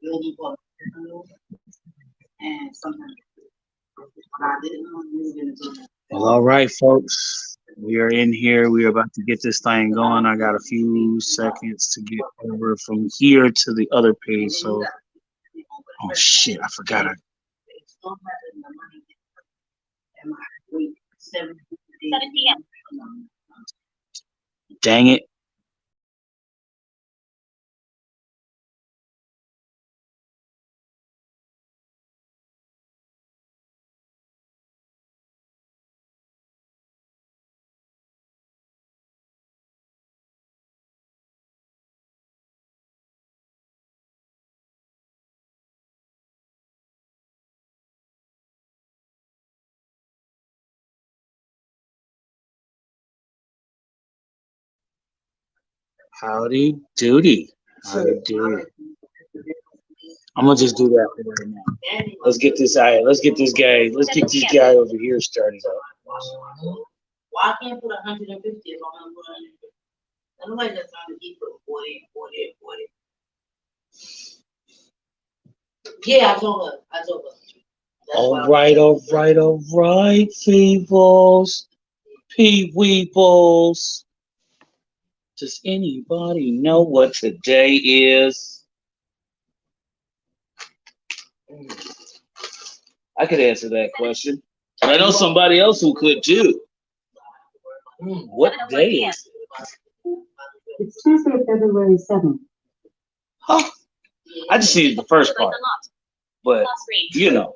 Building for and sometimes I didn't know moving into Well, all right, folks. We are in here. We are about to get this thing going. I got a few seconds to get over from here to the other page. So, oh shit, I forgot. Dang it. Howdy doody. Howdy doody. I'm gonna just do that for right now. Let's get this guy. Let's get this guy. Let's get this guy over here started up. Why can't I put 150 if I'm gonna put 150? Nobody that's trying to keep it 40, 40, 40. Yeah, I told her. All right, peoples. Peoples. Does anybody know what today is? I could answer that question. I know somebody else who could too. What day is it? It's Tuesday, February 7th. Huh? I just needed the first part. But, you know,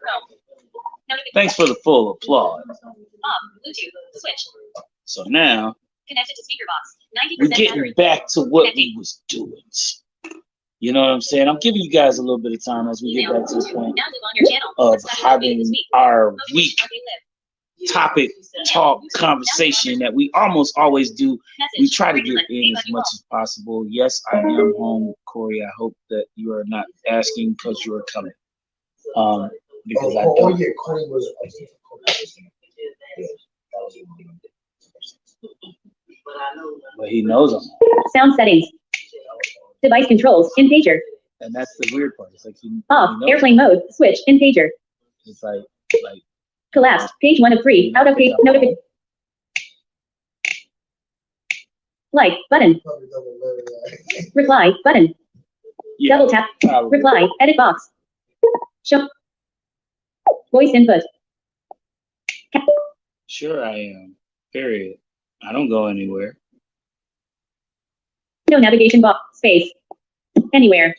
thanks for the full applause. So now, we're getting back to what we was doing. You know what I'm saying? I'm giving you guys a little bit of time as we get back to the point of having our week topic talk conversation that we almost always do. We try to get in as much as possible. Yes, I am home, Corey. I hope that you are not asking because you are coming. Because I don't. Yeah, Corey was. But he knows I'm home. Sound settings. Device controls in pager. And that's the weird part. It's like he Off. knows. Airplane mode. Switch in pager. It's like Collapsed. Page 1 of 3. Out of page. Notification. Like button. Reply button. yeah, Double tap. probably. Reply. Edit box. Show. Voice input. Sure I am. Period. I don't go anywhere. No navigation box. Space. Anywhere.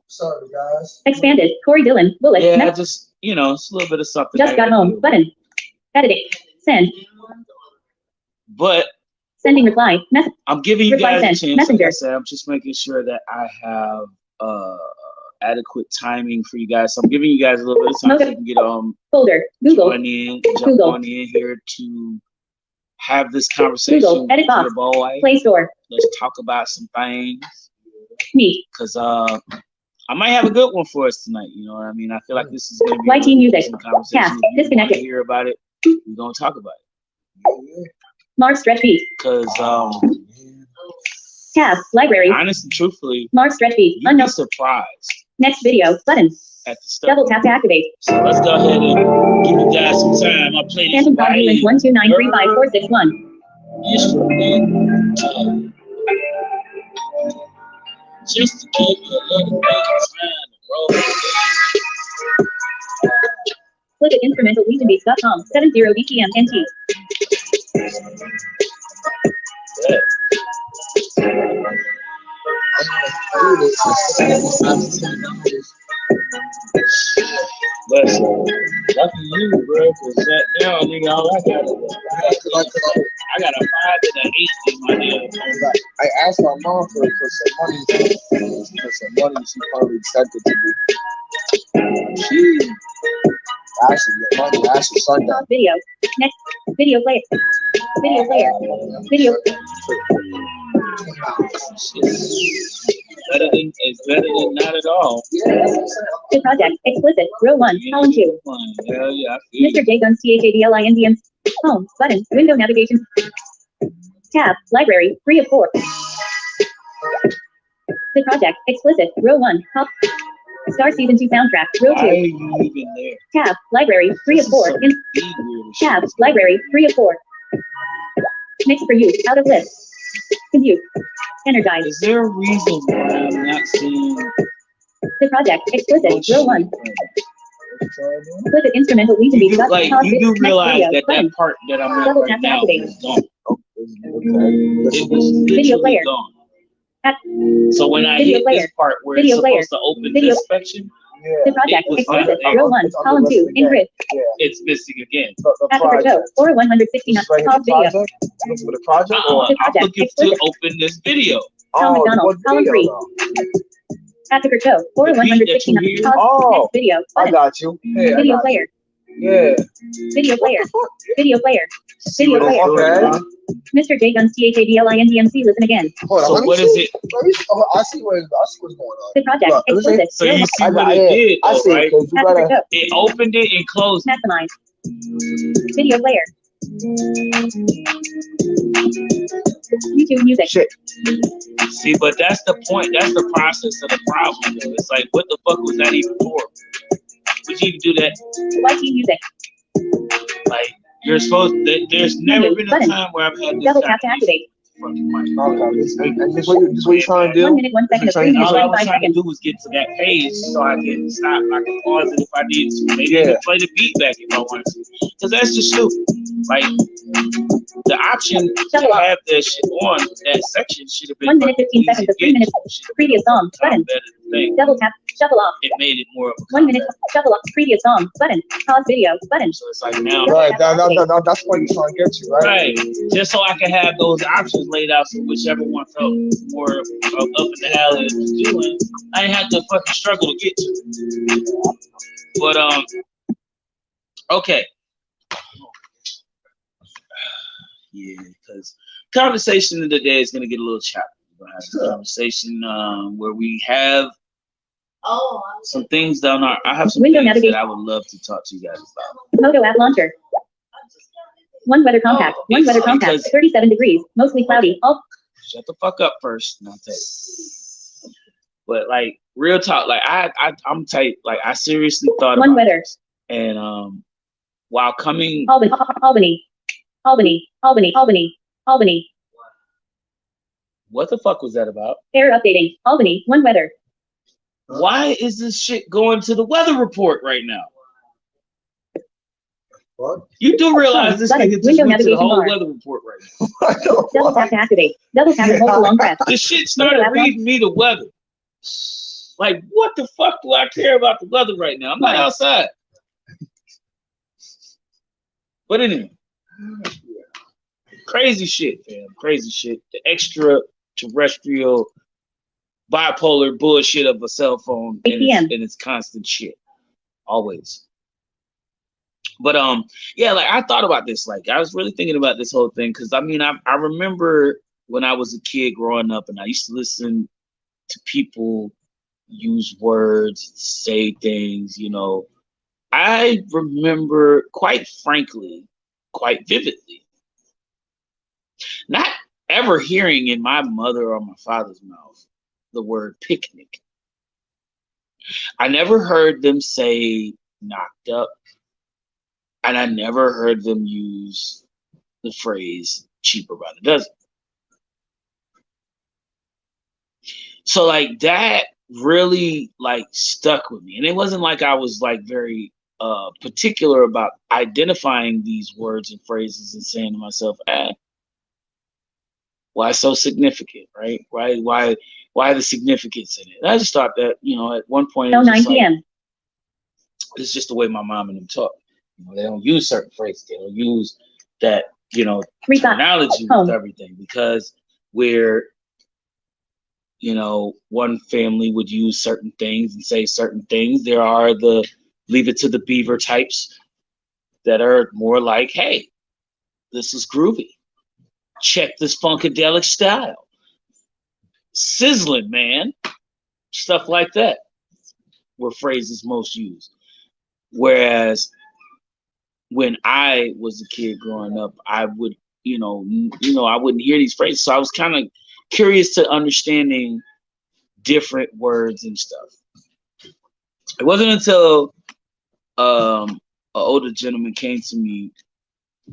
Sorry, guys. Expanded. Corey Dillon. Bullet. Yeah, just it's a little bit of something. Just got home. Button. Editing. Send. But Sending reply. Message. I'm giving you Reply guys a sent. chance. Messenger. Like I said, I'm just making sure that I have adequate timing for you guys. So I'm giving you guys a little bit of time so you can get Folder. Google. jump Google. on in here to have this conversation Google. with Edit your box. boy. Play Store. Let's talk about some things. Meet. Because I might have a good one for us tonight. You know what I mean? I feel like this is going to be YT a music. conversation. Cast. If you want to Disconnected. hear about it, we're going to talk about it. Mars Stretch Beat. Because Tab. Library. honestly, truthfully, Mars Stretch Beat. you'd be Unknown. surprised Next video. Button. at the stuff. Double tap to activate. So let's go ahead and give you guys some time. I play this Phantom Pod Humans 129354661. instrument just to give you a little bit of time to roll. Click at instrumentallegionbeats.com. 70 BPM NT. Yeah. Listen, lucky you, bro, because that now, nigga, all I got is I got a 5 and an 8 in my deal. I asked my mom for some money. For some money, she probably sent it to me. She actually get money. I actually sent that. Video. Next. Video player. Video player. Video. It's better than not at all. The project. Explicit. Row 1. Column 2. Hell yeah, I feel Mr. J Guns THADLINDM. Home. Button. Window navigation. Tab. Library. 3 of 4. The project. Explicit. Row 1. Top. Star Season 2 soundtrack. Row Why are 2. you even there? Tab. Library. 3 of This is 4. some In. deep weird Tab. shit. Library. 3 of 4. Mix for use. Out of list. Compute. Energize. Is there a reason why I'm not seeing The project. Explicit. much Row shit? 1. Explicit instrumental need to be You do, discussed. like, Pause you video. do Next realize video. that Button. that part that I'm at Double right tap to now activate. is gone. Okay. It was Video literally player. gone. At. So when I Video hit player. this part where Video it's player. supposed to open Video. this section, The project. It was Explicit. not there. Row 1. It's on the Column list 2. In again. grid. Yeah. it's missing again. The Africa project. Joe. Or 169. It's right here, Pause the video. project. Look for the project. The I'm project. looking to Explicit. open this video. Tom Oh, McDonald. what Column video 3. though? Africa Joe. Or The beat that you 169. hear. Pause. Oh, Next video. I Button. got you. Hey, I Video got player. you. Yeah. Video What player. the fuck? Video player. See Video what it's player. doing, Okay. huh? Mr. J Guns THADLINDMC. Listen again. Hold on. So Let me what see. is it? Let me see. Oh, I see what's going on. The project. Look, let me see. Explicit. So you see I what got it it. did, I though, see. right? Cause you Africa gotta. Joe. It opened it and closed it. Maximize. Video player. YouTube music. Shit. See, but that's the point. That's the process of the problem, though. It's like, what the fuck was that even for? Would you even do that? YT music. Like, you're supposed. There's never been a Button. time where I've had this Double kind tap to of activate. fucking mic. Okay. And this what you trying to do? 1 minute, 1 second of So 3 minutes, All I was 35 trying to seconds. do was get to that page so I can stop. I can pause it if I need to. Maybe Yeah. even play the beat back if I wanted to. Because that's just stupid. Like, the option to have that shit on that section should have been 1 minute, 15 fucking seconds of 3 easy to minutes. get to. Previous song. Button. Better thing. Double tap. Shuffle off. It made it more of a 1 minute. combat. Shuffle off. Previous song. Button. Pause video. Button. So it's like now, Right. That's what you're trying to get to, right? right? Just so I can have those options laid out, so whichever one felt more up in the alley of doing, I didn't have to fucking struggle to get to. But okay. Yeah, because conversation of the day is gonna get a little choppy. We're gonna have a conversation where we have Oh, some things down our. I have some Window things navigation. that I would love to talk to you guys about. Moto app launcher. 1 weather compact. Oh, 1 weather it's compact. because- 37 degrees. Mostly cloudy. All. Shut the fuck up first, and I'll tell you. But like real talk, like I'm tight. Like I seriously thought 1 about weather. this. And while coming, Albany. Albany. Albany. Albany. Albany. Albany. what the fuck was that about? Air updating. Albany. 1 weather. Why is this shit going to the weather report right now? What? You do realize this Button. nigga just Window went to the navigation whole bar. weather report right now. Double tap to activate. Double tap and hold for long press. This shit started reading me the weather. Like, what the fuck do I care about the weather right now? I'm not outside. But anyway, crazy shit, fam. Crazy shit. The extraterrestrial bipolar bullshit of a cell phone and its constant shit. Always. But yeah, like I thought about this. Like I was really thinking about this whole thing because I mean I remember when I was a kid growing up and I used to listen to people use words, say things, you know. I remember, quite frankly, quite vividly, not ever hearing in my mother or my father's mouth the word picnic. I never heard them say knocked up, and I never heard them use the phrase cheaper by the dozen. So like that really like stuck with me. And it wasn't like I was like very particular about identifying these words and phrases and saying to myself, why so significant, right? Why the significance in it? And I just thought that, you know, at one point it was 9 just p.m. Like, it's just the way my mom and them talk. You know, they don't use certain phrases. They don't use that, you know, terminology with everything because we're, you know, one family would use certain things and say certain things. There are the leave it to the beaver types that are more like, hey, this is groovy. Check this funkadelic style. Sizzling, man. Stuff like that were phrases most used. Whereas when I was a kid growing up, I would, I wouldn't hear these phrases. So I was kind of curious to understanding different words and stuff. It wasn't until an older gentleman came to me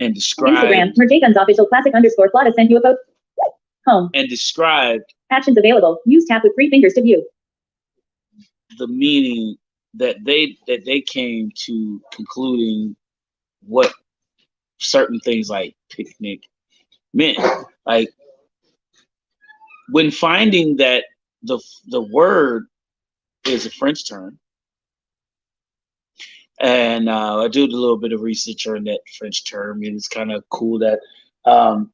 and described Instagram, Merjaguns official classic _ Flata sent you a photo. Home. And described Actions available. Use tap with 3 fingers to view. The meaning that they came to concluding what certain things like picnic meant. Like when finding that the word is a French term, and I did a little bit of research on that French term, and it's kind of cool that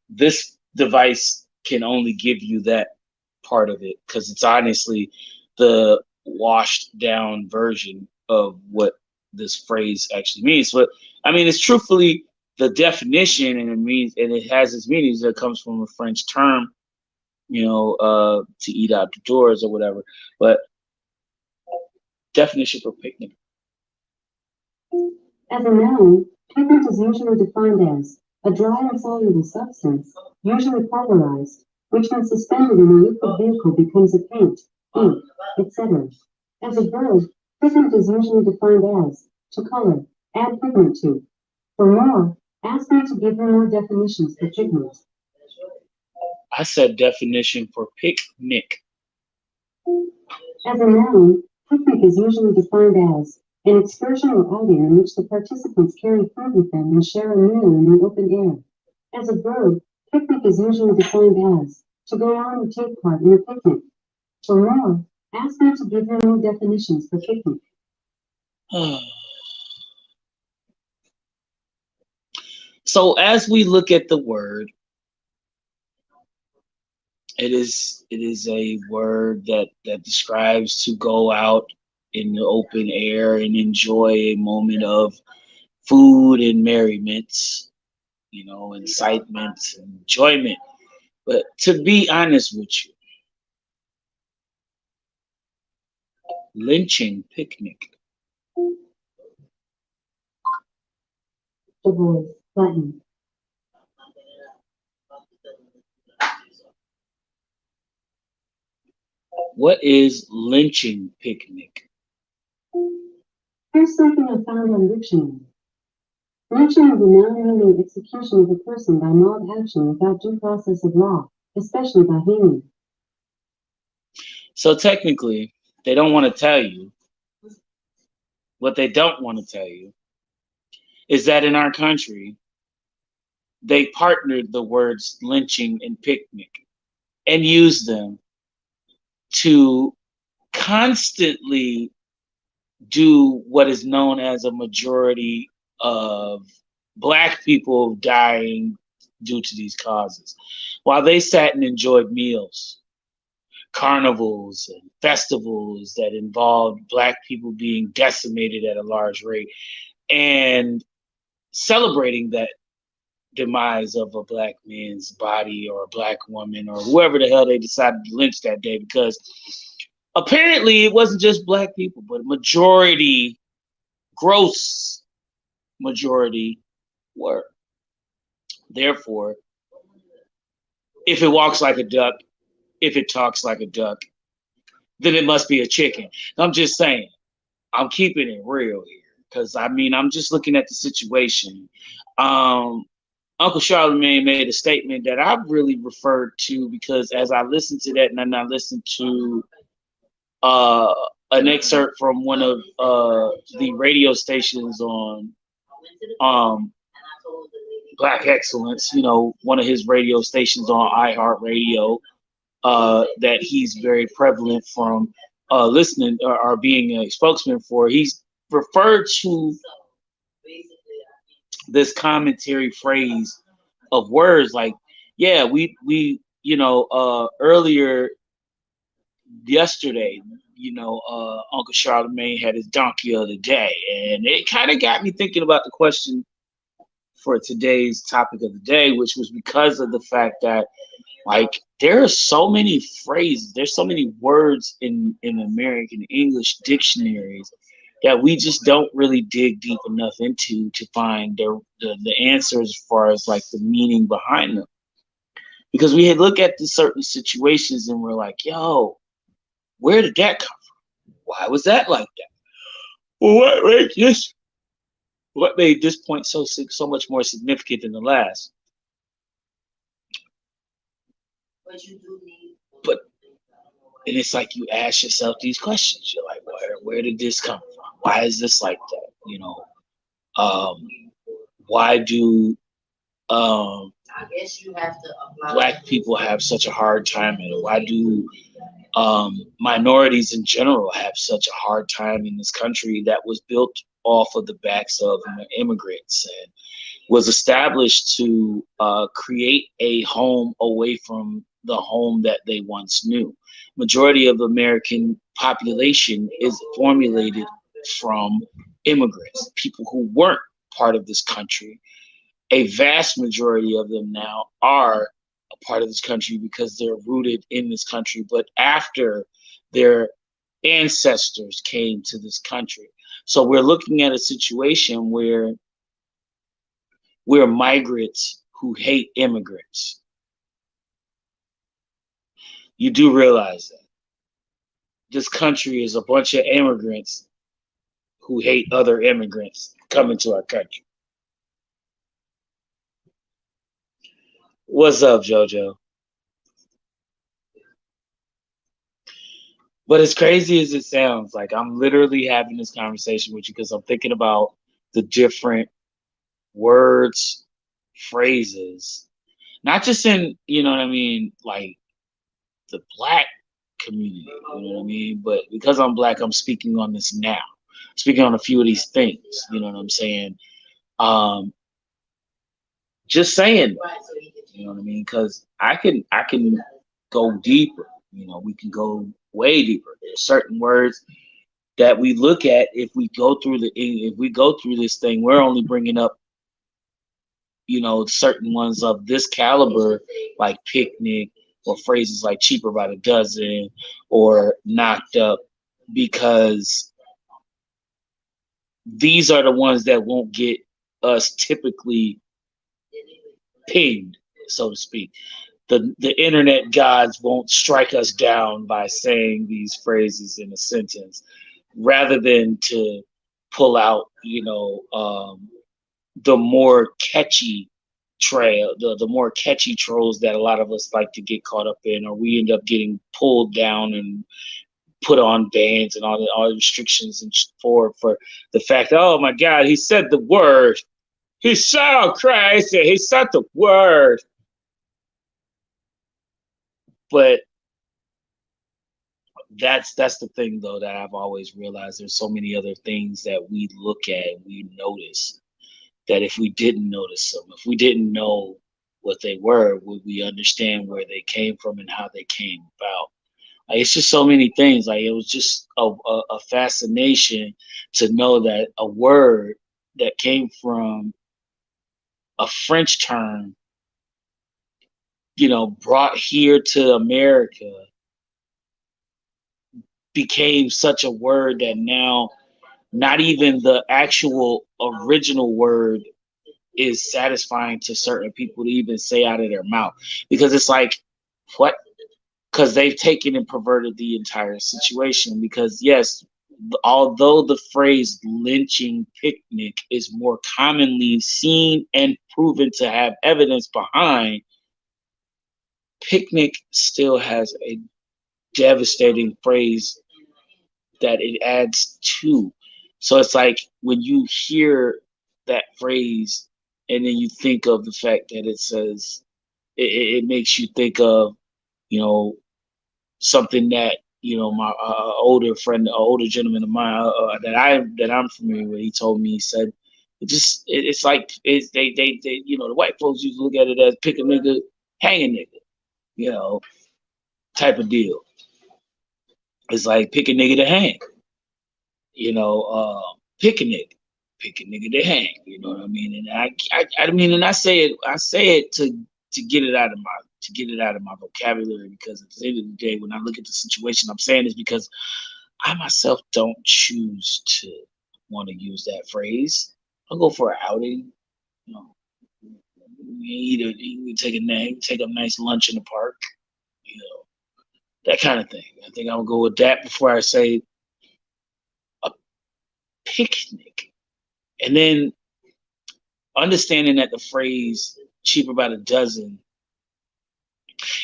this device can only give you that part of it, because it's honestly the washed down version of what this phrase actually means. But I mean, it's truthfully the definition, and it means, and it has its meanings that comes from a French term, you know, to eat outdoors or whatever. But definition for picnic. As a noun, pigment is usually defined as a dry and soluble substance, usually pulverized, which when suspended in a liquid vehicle becomes a paint, ink, etc. As a verb, pigment is usually defined as to color, add pigment to. For more, ask me to give you more definitions for pigment. I said definition for picnic. As a noun, picnic is usually defined as an excursion or outing in which the participants carry food with them and share a meal in the open air. As a verb, picnic is usually defined as to go on or take part in a picnic. For more, ask me to give you more definitions for picnic. So as we look at the word, it is a word that describes to go out in the open air and enjoy a moment of food and merriments, you know, incitement and enjoyment. But to be honest with you, lynching picnic. The voice button. What is lynching picnic? Here's something I found on Dictionary. Lynching is a noun meaning execution of a person by mob action without due process of law, especially by hanging. So technically, they don't want to tell you. What they don't want to tell you is that in our country, they partnered the words lynching and picnic and used them to constantly do what is known as a majority of Black people dying due to these causes, while they sat and enjoyed meals, carnivals and festivals that involved Black people being decimated at a large rate, and celebrating that demise of a Black man's body or a Black woman or whoever the hell they decided to lynch that day, because apparently it wasn't just Black people, but a majority, gross majority were. Therefore, if it walks like a duck, if it talks like a duck, then it must be a chicken. I'm just saying, I'm keeping it real here, because I mean, I'm just looking at the situation. Uncle Charlemagne made a statement that I've really referred to, because as I listened to that, and then I listened to an excerpt from one of the radio stations on Black Excellence, you know, one of his radio stations on iHeartRadio, that he's very prevalent from listening or being a spokesman for. He's referred to this commentary phrase of words like, yeah, we you know, earlier yesterday, you know, Uncle Charlemagne had his donkey of the day, and it kind of got me thinking about the question for today's topic of the day, which was because of the fact that, like, there are so many phrases, there's so many words in American English dictionaries that we just don't really dig deep enough into to find the answers as far as like the meaning behind them. Because we had look at the certain situations and we're like, yo, Where did that come from? Why was that like that? Well, what made this point so much more significant than the last? But you do need. But and it's like you ask yourself these questions. You're like, where did this come from? Why is this like that? You know, why do I guess you have to apply. Black people have such a hard time in it? Why do minorities in general have such a hard time in this country that was built off of the backs of immigrants and was established to create a home away from the home that they once knew? Majority of the American population is formulated from immigrants, people who weren't part of this country. A vast majority of them now are a part of this country because they're rooted in this country, but after their ancestors came to this country. So we're looking at a situation where we're migrants who hate immigrants. You do realize that this country is a bunch of immigrants who hate other immigrants coming to our country. What's up, JoJo? But as crazy as it sounds, like I'm literally having this conversation with you because I'm thinking about the different words, phrases, not just in, you know what I mean, like the Black community, you know what I mean? But because I'm Black, I'm speaking on this now. Speaking on a few of these things, you know what I'm saying? Just saying, you know what I mean? Because I can go deeper. You know, we can go way deeper. There's certain words that we look at if we go through this thing. We're only bringing up, you know, certain ones of this caliber, like picnic, or phrases like cheaper by the dozen or knocked up, because these are the ones that won't get us typically pinged, so to speak. The internet gods won't strike us down by saying these phrases in a sentence, rather than to pull out, you know, the more catchy the more catchy trolls that a lot of us like to get caught up in, or we end up getting pulled down and put on bans and all the restrictions and for the fact that, oh my God, he said the word. He's so crazy. He said the word. But that's the thing, though, that I've always realized. There's so many other things that we look at and we notice that if we didn't notice them, if we didn't know what they were, would we understand where they came from and how they came about? Like, it's just so many things. Like, it was just a fascination to know that a word that came from a French term, you know, brought here to America, became such a word that now not even the actual original word is satisfying to certain people to even say out of their mouth, because it's like, what? Because they've taken and perverted the entire situation. Because yes, although the phrase lynching picnic is more commonly seen and proven to have evidence behind, picnic still has a devastating phrase that it adds to. So it's like when you hear that phrase and then you think of the fact that it says, it makes you think of, you know, something that, you know, my older gentleman of mine that I'm familiar with, he told me, he said, it's like they you know, the white folks used to look at it as pick a nigga, hang a nigga, you know, type of deal. It's like pick a nigga to hang, you know, pick a nigga to hang, you know what I mean? And I mean, and I say it to get it out of my vocabulary, because at the end of the day, when I look at the situation, I'm saying this because I myself don't choose to want to use that phrase. I'll go for an outing, you know, we take a nice lunch in the park, you know, That kind of thing. I think I'll go with that before I say a picnic. And then understanding that the phrase cheaper by the dozen,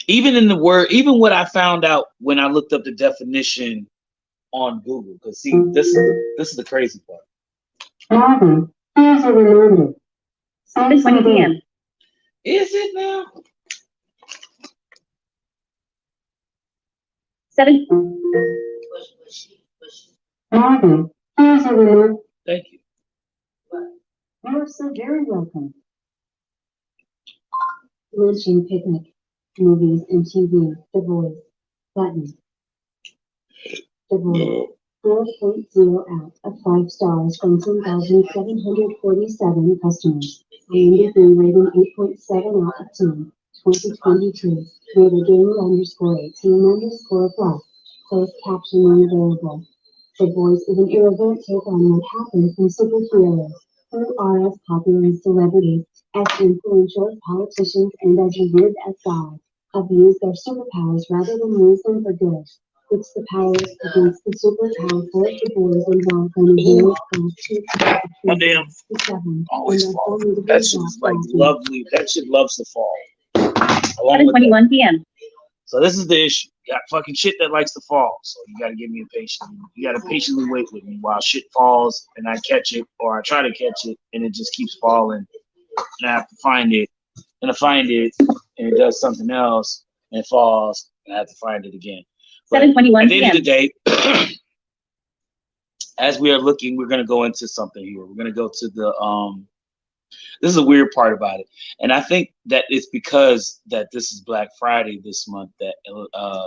even in the word, even what I found out when I looked up the definition on Google, because see, this is the crazy part. Marvin, here's a reminder. 7:20 p.m. Is it now? 7. Marvin, here's a reminder. Thank you. You're so very welcome. Luncheon picnic, movies and TV, The Voice, button. The Voice, 4.0 out of 5 stars from 10,747 customers. IMDb rating 8.7 out of 10, 2022. Rated gamer_18_plus. Closed captioning available. The Voice is an irreverent take on what happens when superheroes, who are as popular as celebrities, as influential as politicians, and as revered as gods, abuse their superpowers rather than use them for good. It's the powers against the superpower force the boys involved in a very fast My damn always fall. That shit is like lovely. That shit loves to fall. 7:21 p.m. So this is the issue. You got fucking shit that likes to fall. So you gotta give me a patience. You gotta patiently wait with me while shit falls and I catch it, or I try to catch it and it just keeps falling. And I have to find it. And I find it and it does something else and it falls and I have to find it again. 7:21 at the end p.m. of the day, as we are looking, we're gonna go into something here. We're gonna go to the this is a weird part about it, and I think that it's because that this is Black Friday this month that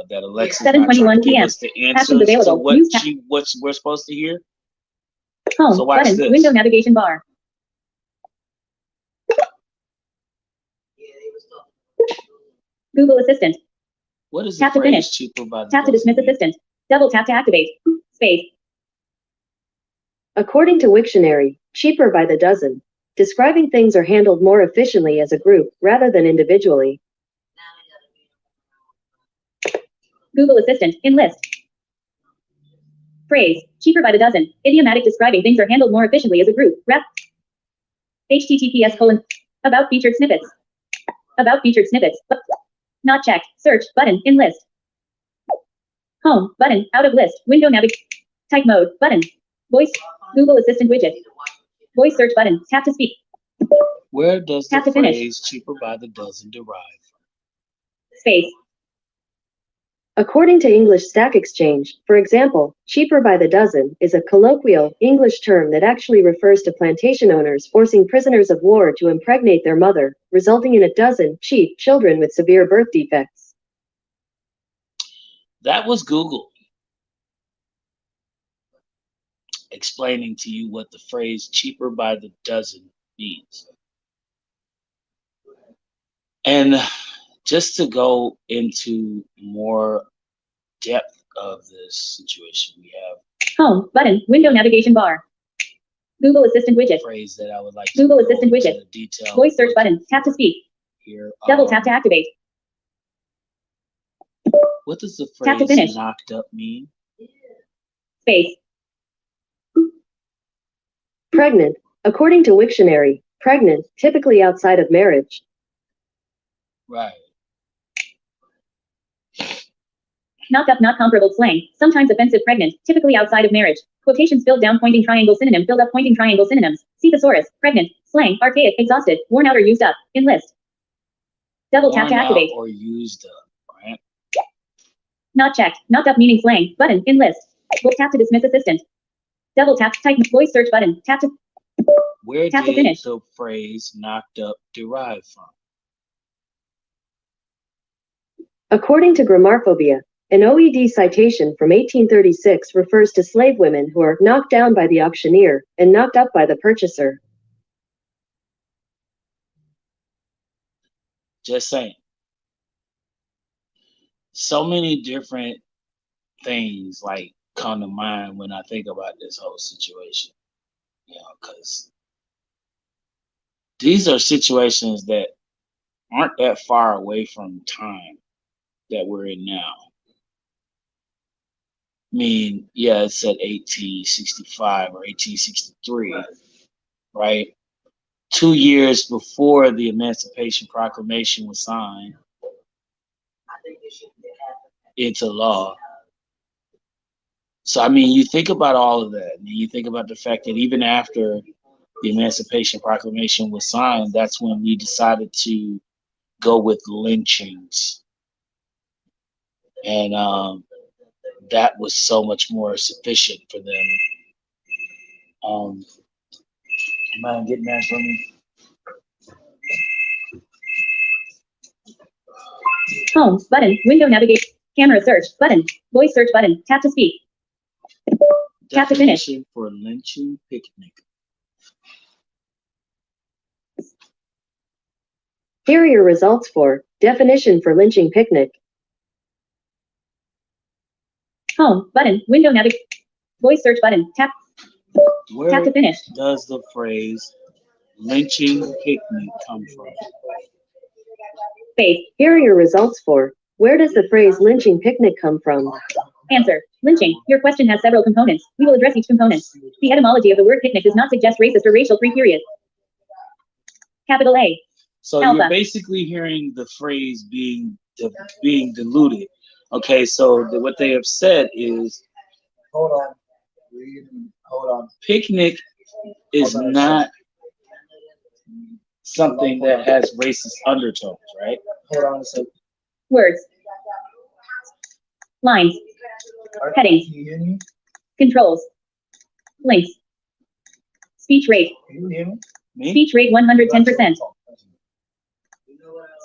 that Alexa's not trying to 7:21 give p.m. us the answers to what we're supposed to hear. Home So watch button. this. Window navigation bar. Google Assistant. What is the Tap to phrase finish. cheaper by the Tap to dozen dismiss mean? assistant. Double tap to activate. Space. According to Wiktionary, cheaper by the dozen, describing things are handled more efficiently as a group rather than individually. Google Assistant. In list. Phrase. Cheaper by the dozen. Idiomatic describing things are handled more efficiently as a group. Rep. https:// About featured snippets. About featured snippets. Not checked. Search button. In list. Home button. Out of list. Window navigation. Type mode button. Voice. Google Assistant widget. Voice search button. Tap to speak. Where does Tap the to finish. phrase cheaper by the dozen derive from? Space. According to English Stack Exchange, for example, cheaper by the dozen is a colloquial English term that actually refers to plantation owners forcing prisoners of war to impregnate their mother, resulting in a dozen cheap children with severe birth defects. That was Google explaining to you what the phrase cheaper by the dozen means. And just to go into more depth of this situation, we have Home button. Window navigation bar. Google Assistant widget. a phrase that I would like to Google go Assistant into widget. the detail Voice search with button. Tap to speak. here. Double tap to activate. What does the Tap to phrase finish. knocked up mean? Space. Pregnant. According to Wiktionary, pregnant, typically outside of marriage. Right. Knocked up, not comparable slang. Sometimes offensive, pregnant, typically outside of marriage. Quotations filled down, pointing triangle synonym, filled up, pointing triangle synonyms. See thesaurus. Pregnant, slang, archaic, exhausted, worn out or used up. In list. Double tap to Worn out activate. or used up, right? Not checked. Knocked up meaning slang. Button. In list. We'll tap to dismiss assistant. Double tap. Type voice search button. Tap to. Where Tap to did finish. the phrase knocked up derive from? According to Grammarphobia, an OED citation from 1836 refers to slave women who are knocked down by the auctioneer and knocked up by the purchaser. Just saying. So many different things like come to mind when I think about this whole situation. You know, because these are situations that aren't that far away from time that we're in now. mean, yeah, it said 1865 or 1863, right? 2 years before the Emancipation Proclamation was signed I think it should be into law. So, I mean, you think about all of that, and you think about the fact that even after the Emancipation Proclamation was signed, that's when we decided to go with lynchings. And that was so much more sufficient for them. Mind getting that for me? Home, button, window navigation, camera search, button, voice search button, tap to speak. Tap to finish. Definition for lynching picnic. Here are your results for definition for lynching picnic. Home, button, window navigation, voice search button, tap Where to finish. does the phrase lynching picnic come from? Space. Here are your results for where does the phrase lynching picnic come from? Answer. Lynching. Your question has several components. We will address each component. The etymology of the word picnic does not suggest racist or racial period. Capital A. So Alpha. you're basically hearing the phrase being diluted. Okay, so what they have said is Hold on. Hold on. picnic is not something that has racist undertones, right? Hold on a second. Words. Lines. Headings. Can you hear me? Controls. Links. Speech rate. Can you hear me? Me? Speech rate 110%.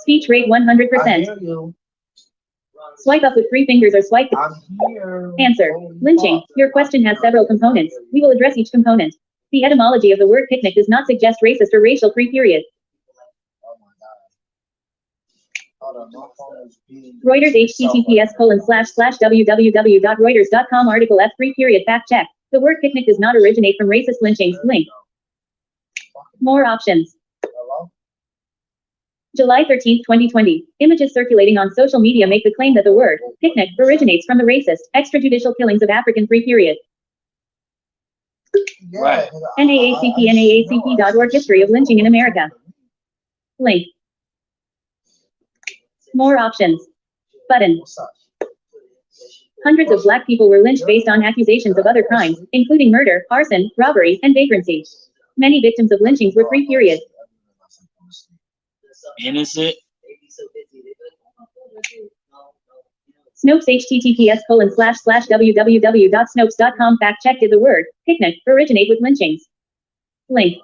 Speech rate 100%. I hear you. Swipe up with 3 fingers or swipe. I'm here. Answer. Holy Lynching. fuck. Your question has several components. We will address each component. The etymology of the word picnic does not suggest racist or racial period. Oh my God. Hold on, my phone is being. Reuters https://www.reuters.com article F3 period fact check. The word picnic does not originate from racist lynchings. Link. More options. Hello? July 13, 2020. Images circulating on social media make the claim that the word picnic originates from the racist, extrajudicial killings of African free period. Yeah, Right. NAACP.org History of lynching in America. Link. More options. Button. What's up? Hundreds of black people were lynched based on accusations of other crimes, including murder, arson, robbery, and vagrancy. Many victims of lynchings were free period. Innocent. Snopes https://www.snopes.com fact check. Did the word picnic originate with lynchings? Link.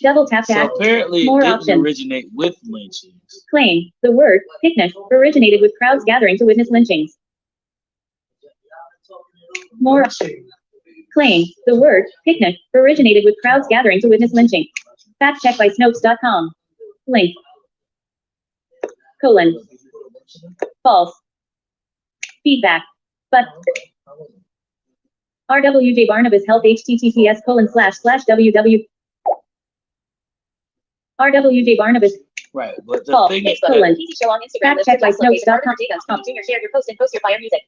Double tap to So act. apparently More it didn't options. originate with lynchings. Claim. The word picnic originated with crowds gathering to witness lynchings. More. Claim. The word picnic originated with crowds gathering to witness lynching. Fact check by Snopes.com. Link. Colon. False. Feedback. But RWJ Barnabas Health https://www. RWJ Barnabas. Right, but the False. thing is Colon. that Show on Instagram. Fact check by Snopes.com. Junior shared your post and post your fire music.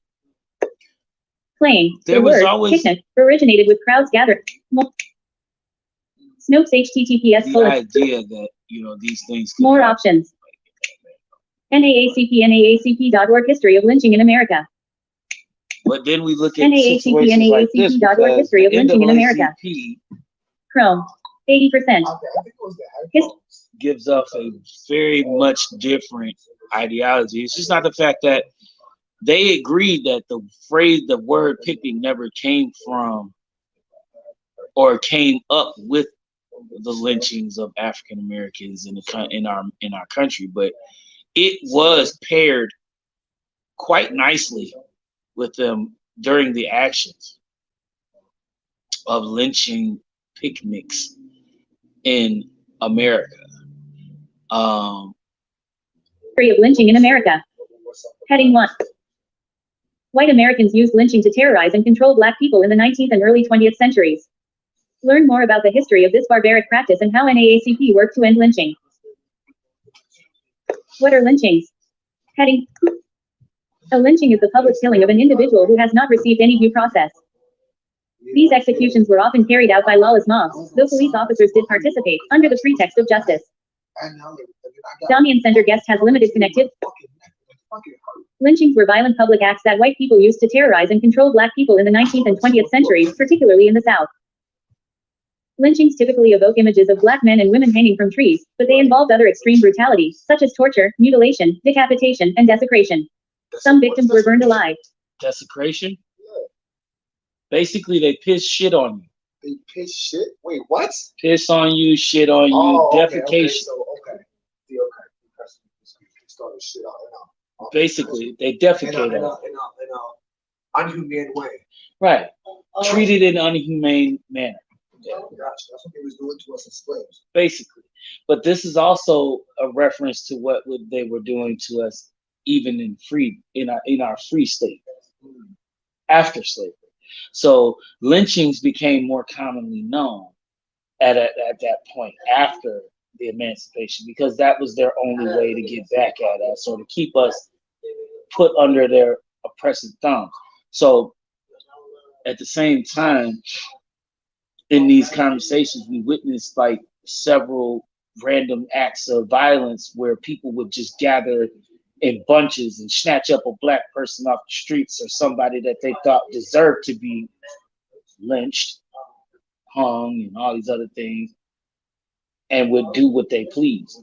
Claim. There The was word always- picnic originated with crowds gathered. Snopes https: the idea that, you know, these things could More happen. options. NAACP.org History of lynching in America. But then we look at NAACP, situations like this NAACP.org because History of the lynching in America. NAACP Chrome. 80%. I think it was the headphones. gives off a very much different ideology. It's just not the fact that they agreed that the phrase, the word picnic never came from or came up with the lynchings of African Americans in our country, but it was paired quite nicely with them during the actions of lynching picnics in America. History of lynching in America. Heading 1. White Americans used lynching to terrorize and control black people in the 19th and early 20th centuries. Learn more about the history of this barbaric practice and how NAACP worked to end lynching. What are lynchings? Heading. A lynching is the public killing of an individual who has not received any due process. These executions were often carried out by lawless mobs, though police officers did participate, under the pretext of justice. Damian Center guest has limited connectivity. Lynchings were violent public acts that white people used to terrorize and control black people in the 19th and 20th centuries, particularly in the South. Lynchings typically evoke images of black men and women hanging from trees, but they involved other extreme brutality, such as torture, mutilation, decapitation, and desecration. Some victims were burned alive. Desecration? Basically, they piss shit on you. They piss shit? Wait, what? Piss on you, shit on you, defecation. Okay, so, okay. Yeah, okay. Started shit out. Basically, they defecate in on a unhumane way. Right. Treated in an unhumane manner. Yeah. Gotcha. That's what they was doing to us as slaves. Basically. But this is also a reference to what they were doing to us even in our free state after slavery. So lynchings became more commonly known at that point after the emancipation, because that was their only way to get back at us or to keep us put under their oppressive thumb. So at the same time, in these conversations, we witnessed like several random acts of violence where people would just gather in bunches and snatch up a black person off the streets or somebody that they thought deserved to be lynched, hung, and all these other things, and would do what they pleased.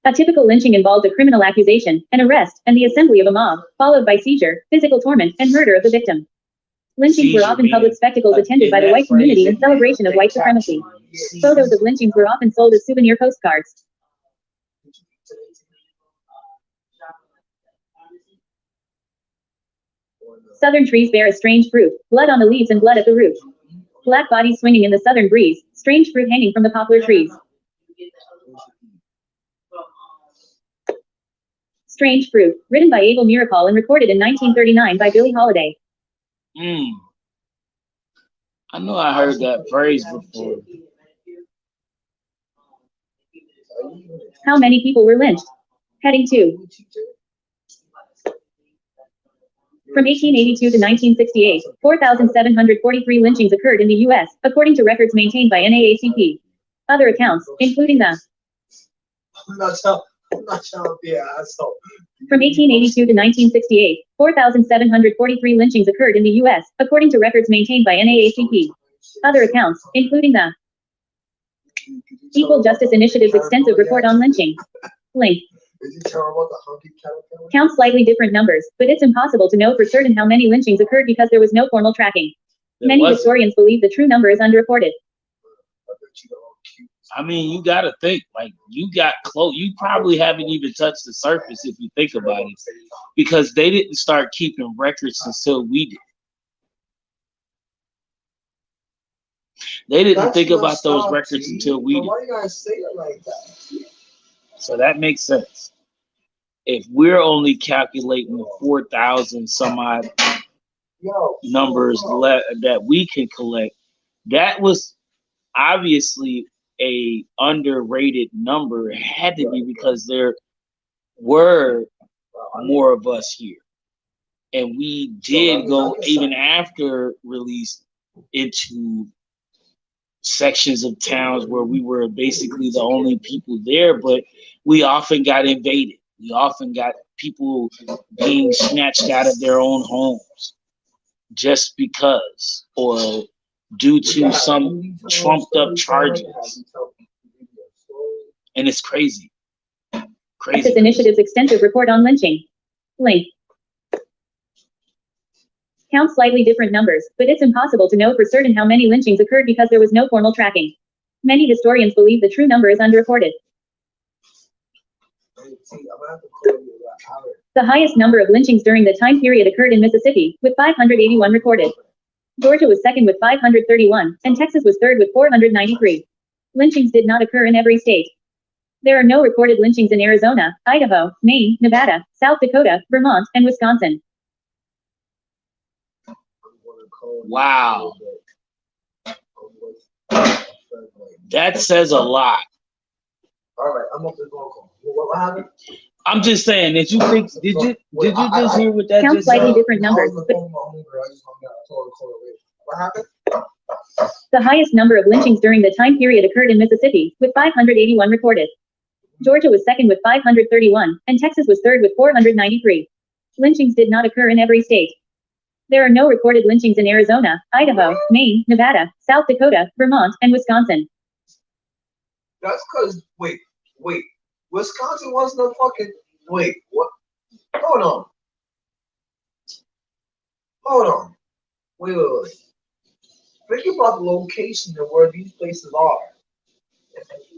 A typical lynching involved a criminal accusation, an arrest, and the assembly of a mob, followed by seizure, physical torment, and murder of the victim. Lynchings were often public spectacles attended by the white community in celebration of white supremacy. Photos of lynchings were often sold as souvenir postcards. Southern trees bear a strange fruit, blood on the leaves and blood at the root. Black bodies swinging in the southern breeze, strange fruit hanging from the poplar trees. Strange Fruit, written by Abel Miracle and recorded in 1939 by Billie Holiday. I know I heard that phrase before. How many people were lynched? Heading 2. From 1882 to 1968, 4,743 lynchings occurred in the U.S., according to records maintained by NAACP. Other accounts, including the I'm not trying to be an asshole. From 1882 to 1968, 4,743 lynchings occurred in the U.S., according to records maintained by NAACP. Other accounts, including the Equal Justice Initiative's extensive report on lynching. Link. Did you tell about the hunky caterpillar? Count slightly different numbers, but it's impossible to know for certain how many lynchings occurred because there was no formal tracking. Many historians believe the true number is underreported. I mean, you got to think, like, you got close. You probably haven't even touched the surface if you think about it, because they didn't start keeping records until we did. They didn't think about those records until we did. Why you guys say it like that? So that makes sense. If we're only calculating the 4,000 some odd numbers that we can collect, that was obviously a underrated number. It had to be, because there were more of us here, and we did go even after release into sections of towns where we were basically the only people there, but we often got invaded. We often got people being snatched out of their own homes just because, or due to some trumped up charges. And it's crazy. Justice Initiative's extensive report on lynching. Link. Count slightly different numbers, but it's impossible to know for certain how many lynchings occurred because there was no formal tracking. Many historians believe the true number is underreported. The highest number of lynchings during the time period occurred in Mississippi, with 581 recorded. Georgia was second with 531, and Texas was third with 493. Lynchings did not occur in every state. There are no recorded lynchings in Arizona, Idaho, Maine, Nevada, South Dakota, Vermont, and Wisconsin. Wow. That says a lot. All right, I'm up to the call. What happened? I'm just saying. Did you just hear what that Count just slightly said? different numbers, but What happened? the highest number of lynchings during the time period occurred in Mississippi, with 581 recorded. Georgia was second with 531, and Texas was third with 493. Lynchings did not occur in every state. There are no recorded lynchings in Arizona, Idaho, Maine, Nevada, South Dakota, Vermont, and Wisconsin. That's because, wait. Wisconsin wasn't a fucking, wait, what? Hold on. Wait. Think about the location of where these places are.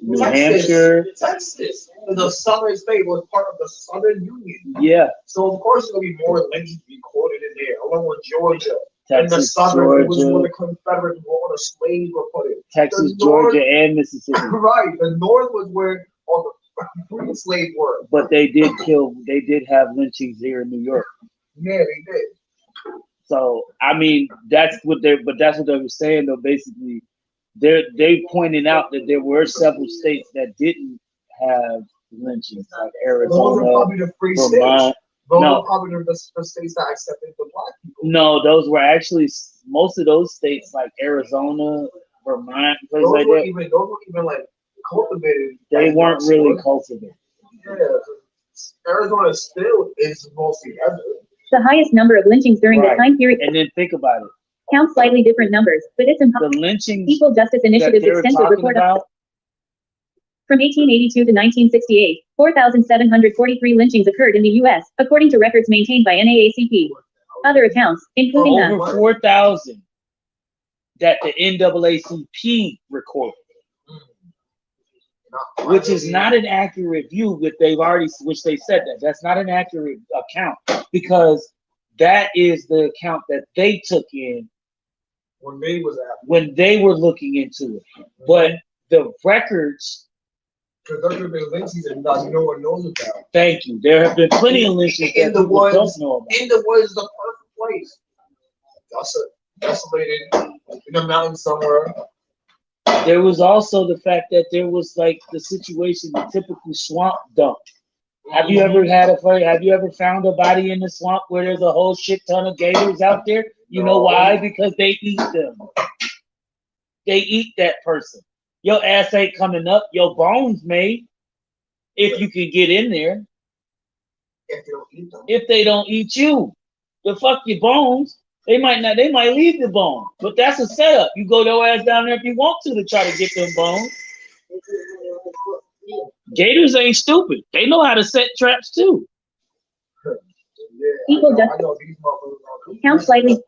New Hampshire. Texas, the southern state, was part of the Southern Union. Yeah. So of course there'll be more lynchings recorded in there, along with Georgia. And the Texas, southern was where Georgia, the Confederates, where all the slaves were put in. Texas, The north- Georgia, and Mississippi. Right, the north was where all the free slaves were. But they did have lynchings here in New York. Yeah, they did. So I mean, that's what they were saying though. Basically, they pointed out that there were several states that didn't have lynchings, like Those are Arizona, probably the free states. Vermont. Those No. are probably the states that accepted the black people. No, those were actually most of those states, like Arizona, Vermont, places like that. Those were even like cultivated. They like, weren't really soil. cultivated. Yeah, Arizona still is mostly desert. The highest number of lynchings during Right. the time period. And then think about it. Count slightly different numbers, but it's The impossible. lynchings Equal Justice that Initiative's they were extensive talking report about, from 1882 to 1968, 4,743 lynchings occurred in the U.S., according to records maintained by NAACP. Other accounts, including the over 4,000 that the NAACP recorded, which is not an accurate view. Which they said that's not an accurate account, because that is the account that they took in When they was at. when they were looking into it. But the records, Because there could have been lynchings and no one knows about. thank you, there have been plenty of lynchings In that the people don't woods, know about. in the woods, the perfect place. Desolated in the mountains somewhere. There was also the fact that there was like the situation, the typical swamp dump. Have you ever found a body in the swamp where there's a whole shit ton of gators out there? You know why? Because they eat them. They eat that person. Your ass ain't coming up. Your bones may, if you can get in there. If they don't eat them. If they don't eat you, the fuck your bones. They might not. They might leave the bone, but that's a setup. You go your ass down there if you want to try to get them bones. Gators ain't stupid. They know how to set traps too. Yeah, Equal I justice. know these motherfuckers. count slightly.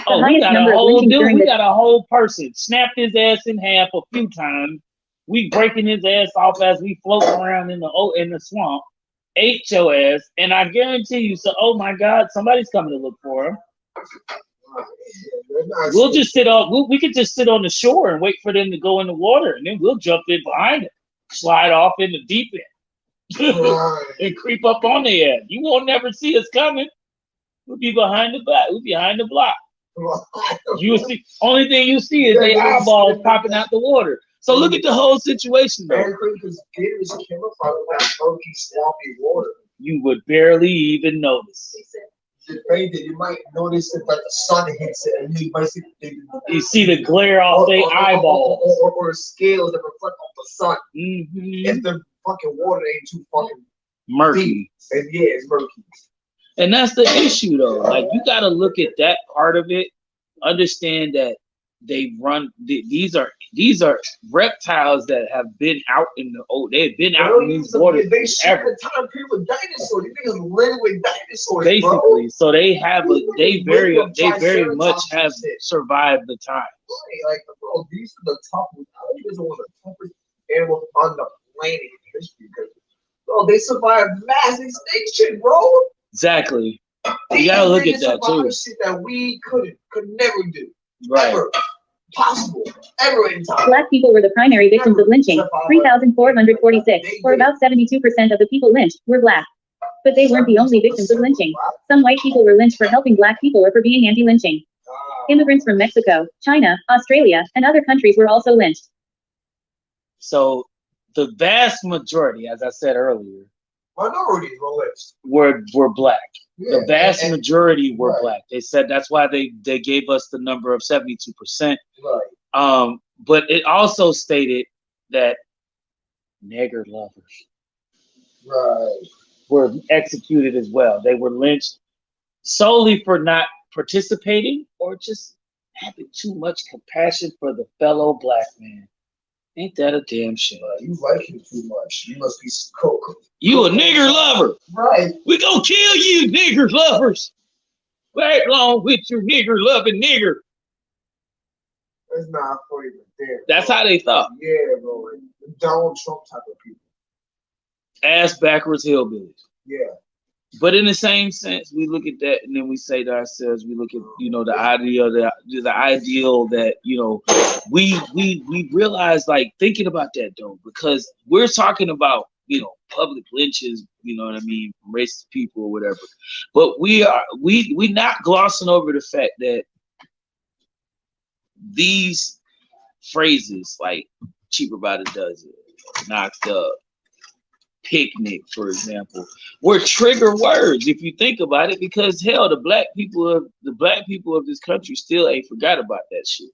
Oh, we highest got number a of whole lynchings dude. during We the- got a whole person. Snapped his ass in half a few times. We breaking his ass off as we float around in the swamp. Ate your ass, and I guarantee you. So, oh my God, somebody's coming to look for him. We'll just sit on. We could just sit on the shore and wait for them to go in the water, and then we'll jump in behind it, slide off in the deep end, and creep up on their ass. You won't never see us coming. We'll be behind the back. We'll be behind the block. You see, only thing you see is their eyeballs popping out the water. So look at the whole situation, though. Very crazy because gators camouflage with that murky, swampy water. You would barely even notice. The thing that you might notice if like the sun hits it and you might see You see the glare off their eyeballs. or scales that reflect off the sun. Mm-hmm. If the fucking water ain't too fucking Murky. deep, and yeah, it's murky. And that's the issue, though. Like, you got to look at that part of it. Understand that they run. These are reptiles that have been out in the they've been out in these waters They share forever. the time period with dinosaurs. These niggas live with dinosaurs, Basically, bro. so they very much have survived the time. Like, bro, these are the toughest. These are one of the toughest animals on the planet in history. Because, bro, they survived mass extinction, bro. Exactly. You gotta look at that too. Shit that we could never do. Right. Ever. Possible. Ever in time. Black people were the primary victims of lynching, 3,446, or about 72% of the people lynched were black. But they weren't the only victims of lynching. Some white people were lynched for helping black people or for being anti-lynching. Immigrants from Mexico, China, Australia, and other countries were also lynched. So the vast majority, as I said earlier, minorities were lynched. were black. Yeah, The vast majority were right. black. They said that's why they gave us the number of 72%. Right. But it also stated that nigger lovers Right. were executed as well. They were lynched solely for not participating or just having too much compassion for the fellow black man. Ain't that a damn shame? You like him too much. You must be coke. You a nigger lover. Right. We gonna kill you, nigger lovers. Right along with your nigger loving nigger. That's not funny, but damn. That's how they thought. Yeah, bro. Like Donald Trump type of people. Ass backwards hillbillies. Yeah. But in the same sense, we look at that and then we say to ourselves, we look at, the ideal that, we realize, like, thinking about that though, because we're talking about, public lynches, you know what I mean, from racist people or whatever. But we not glossing over the fact that these phrases like cheaper by the dozen, knocked up, picnic, for example, were trigger words if you think about it, because hell, the black people of this country still ain't forgot about that shit.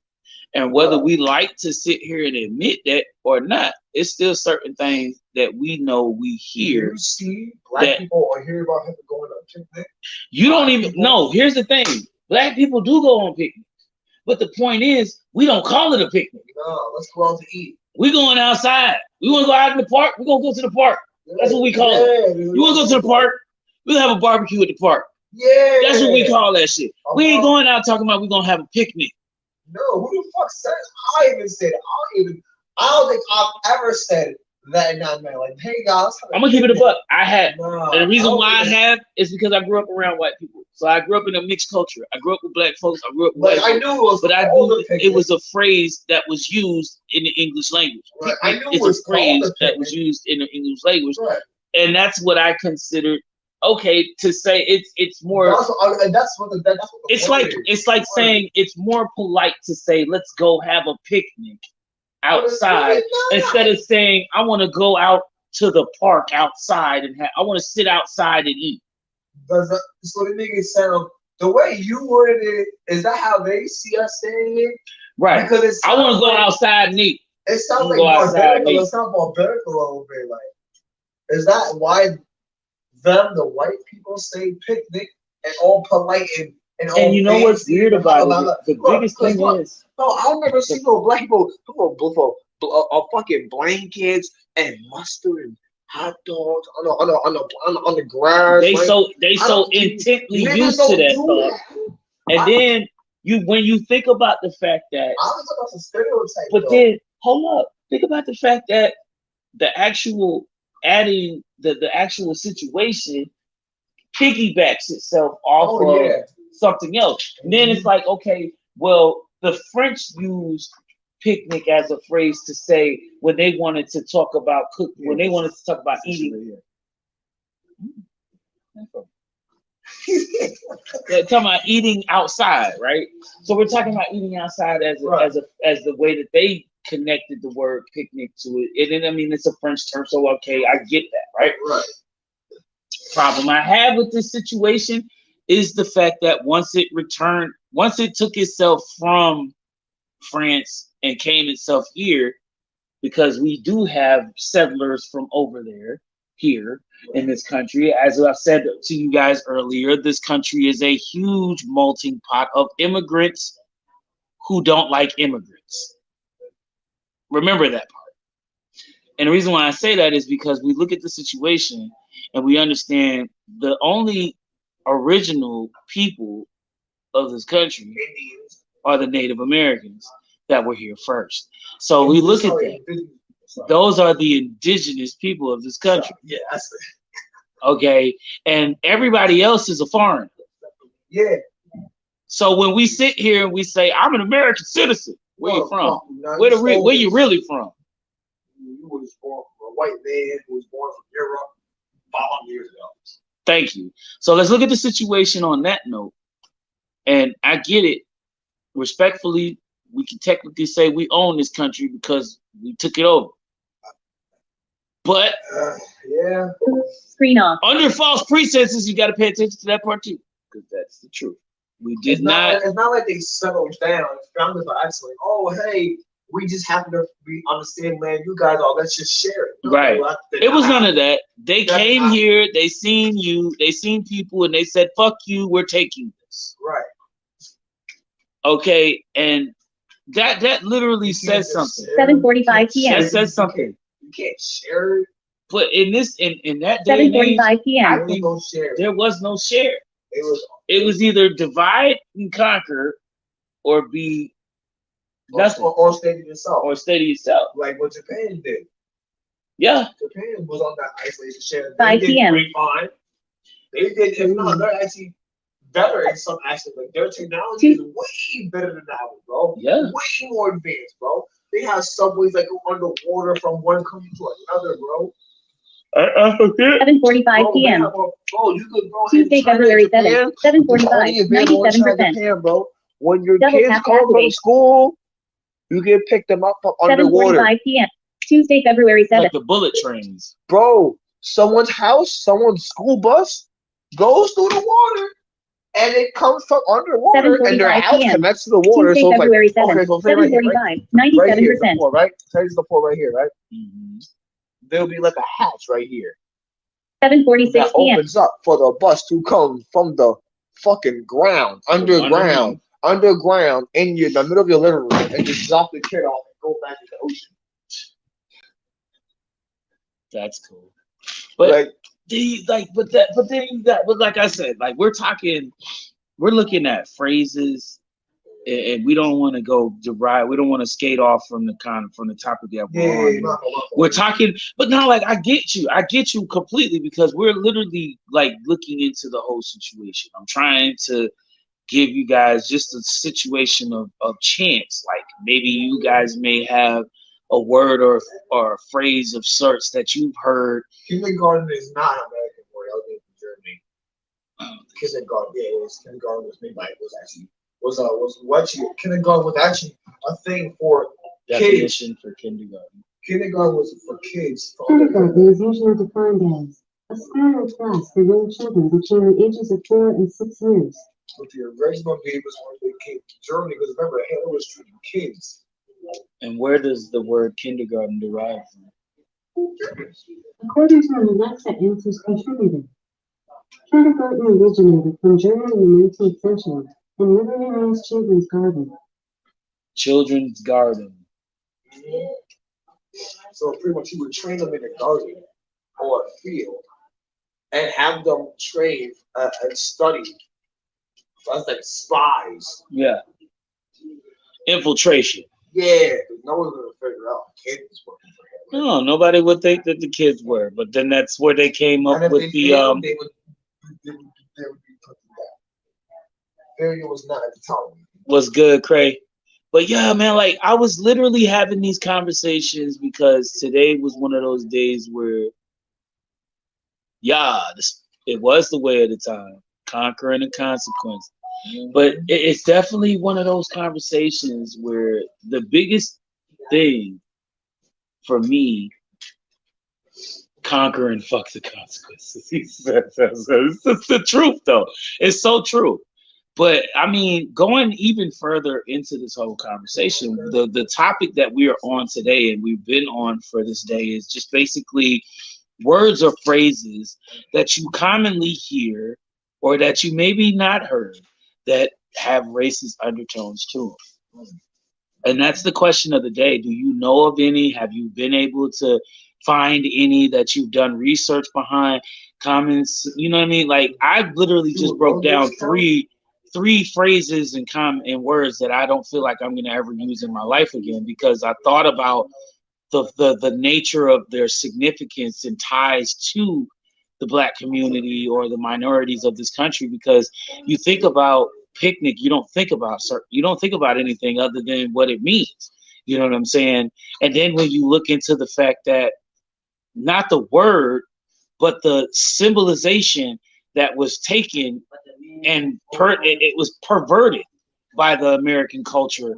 And whether we like to sit here and admit that or not, it's still certain things that we know we hear. You see black people or hear about him going on picnic? You don't even know. Here's the thing. Black people do go on picnics. But the point is, we don't call it a picnic. No, let's go out to eat. We going outside. We want to go out in the park. We're going to go to the park. That's what we call it. Dude. You want to go to the park? We'll have a barbecue at the park. Yeah. That's what we call that shit. We ain't going out talking about we're going to have a picnic. No, who the fuck said it? I even said it. I don't think I've ever said that in that manner. Like, hey guys. I'm going to keep it a buck. I have. Nah, And the reason why I have is because I grew up around white people. So I grew up in a mixed culture. I grew up with black folks. I grew up with like, white I knew it was but I knew it was a phrase that was used in the English language. Right. I knew it's it was a phrase called that was used in the English language. Right. And that's what I considered okay to say. It's more. That's what the It's like saying it's more polite to say let's go have a picnic outside instead of saying I want to go out to the park outside and I want to sit outside and eat. So the nigga sound the way you worded it. Is that how they see us saying it? Right. Because I want to go outside and eat. It sounds like barbaric. It sounds barbaric a little bit. Like, is that why the white people say picnic and all polite and all? And you know what's weird about it? The biggest thing is, no, I'll never see no black people fucking blankets and mustard and hot dogs on the grass. They so intently used to that stuff. And then when you think about the fact that, I was about to stereotype. but then hold up, think about the fact that the actual adding the actual situation piggybacks itself off of something else. And then it's like, okay, well, the French used picnic as a phrase to say when they wanted to talk about when they wanted to talk about eating. They're talking about eating outside, right? So we're talking about eating outside as the way that they connected the word picnic to it. And then, I mean, it's a French term, so okay, I get that, right? Right. Problem I have with this situation is the fact that once it took itself from France and came itself here, because we do have settlers from over there, here in this country. As I said to you guys earlier, this country is a huge melting pot of immigrants who don't like immigrants. Remember that part. And the reason why I say that is because we look at the situation and we understand the only original people of this country are the Native Americans that were here first. So we look at that. Those are the indigenous people of this country. Yeah, that's it. Okay, and everybody else is a foreigner. Yeah. So when we sit here and we say, I'm an American citizen, where you from? Where you really from? You was born from a white man who was born from Europe 500 years ago. Thank you. So let's look at the situation on that note. And I get it. Respectfully, we can technically say we own this country because we took it over. But Yeah. Screen off. under false pretenses, you got to pay attention to that part too, because that's the truth. We did It's not. It's not like they settled down. Founders are actually, oh hey, we just happen to be on the same land. You guys all, let's just share it. No, Right. It was none of that. that. They That's came not- here, they seen you, they seen people, and they said, "Fuck you, we're taking this." Right. Okay, and that literally You says can't just something. share it. 7:45 p.m. That says something. You can't share it. But in that day and age, 7:45 p.m. I There was think no share. there was no share. It was It was either divide and conquer, or be nothing, or stay to yourself. or stay to yourself. Like what Japan did. Yeah, Japan was on that isolation share. 5 They did p.m. pretty fine. They did, if not, they're actually better in some aspects. Like their technology is way better than ours, bro. Yeah. Way more advanced, bro. They have subways that go underwater from one country to another, bro. 7:45 Bro, they p.m. have bro, you could go Tuesday, February 7th. 7:45. 97%. Japan, bro. When your Double kids tap come from activate. school, you can pick them up from underwater. 7:45 p.m. Tuesday, February 7th. like the bullet trains. Bro, someone's house, someone's school bus goes through the water and it comes from underwater and their 7:45 house p.m. connects to the water. Tuesday, So it's like, February 7th. okay, so say right here, 7:45. right here, the 97%. port, right? Here's the port right here, right? Mhm. There'll be like a hatch right here 7:46 that p.m. opens up for the bus to come from the fucking ground, underground, in the middle of your living room and just drop the kid off and go back to the ocean. That's cool. But Like, but like I said, like we're looking at phrases, and we don't want to go deride. We don't want to skate off from the topic that we're on. We're talking, but now, like, I get you completely, because we're literally like looking into the whole situation. I'm trying to give you guys just a situation of chance. Like maybe you guys may have a word or a phrase of sorts that you've heard. kindergarten is not an American word. I was made in Germany. Kindergarten, yeah, it was kindergarten was made by kindergarten was actually a thing for kids. Definition for kindergarten. Kindergarten was for kids. Kindergarten is usually defined as a school or class for young children between the ages of 4 and 6 years. But the original name was when they came to Germany, because remember, Hitler was treating kids. And where does the word kindergarten derive from? According to an Alexa Answers contributor, kindergarten originated from Germany in the 19th century and literally means children's garden. Children's garden. So pretty much you would train them in a garden or a field and have them train and study. So that's like spies. Yeah. Infiltration. Yeah, no one's gonna figure out kids working for Hitler. No, nobody would think that the kids were, but then that's where they came up And if with they the failed, they would be put to death. Failure was not at the time. was good, Cray. But yeah, man, like I was literally having these conversations because today was one of those days where, it was the way of the time, conquering the consequence. But it's definitely one of those conversations where the biggest thing for me, conquer and fuck the consequences. It's the truth, though. It's so true. But I mean, going even further into this whole conversation, the topic that we are on today and we've been on for this day is just basically words or phrases that you commonly hear or that you maybe not heard that have racist undertones to them. And that's the question of the day. Do you know of any? Have you been able to find any that you've done research behind? Comments, you know what I mean? Like I literally just broke down three phrases and words that I don't feel like I'm gonna ever use in my life again, because I thought about the nature of their significance and ties to the Black community or the minorities of this country. Because you think about picnic, you don't think about anything other than what it means. You know what I'm saying? And then when you look into the fact that not the word, but the symbolization that was taken and it was perverted by the American culture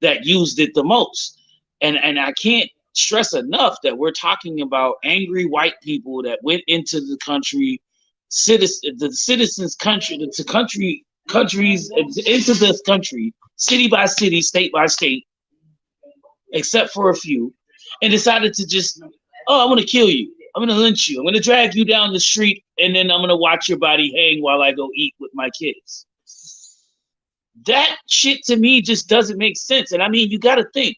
that used it the most. And I can't stress enough that we're talking about angry white people that went into the country, countries into this country, city by city, state by state, except for a few, and decided to just, oh, I want to kill you. I'm going to lynch you. I'm going to drag you down the street, and then I'm going to watch your body hang while I go eat with my kids. That shit to me just doesn't make sense. And I mean, you got to think.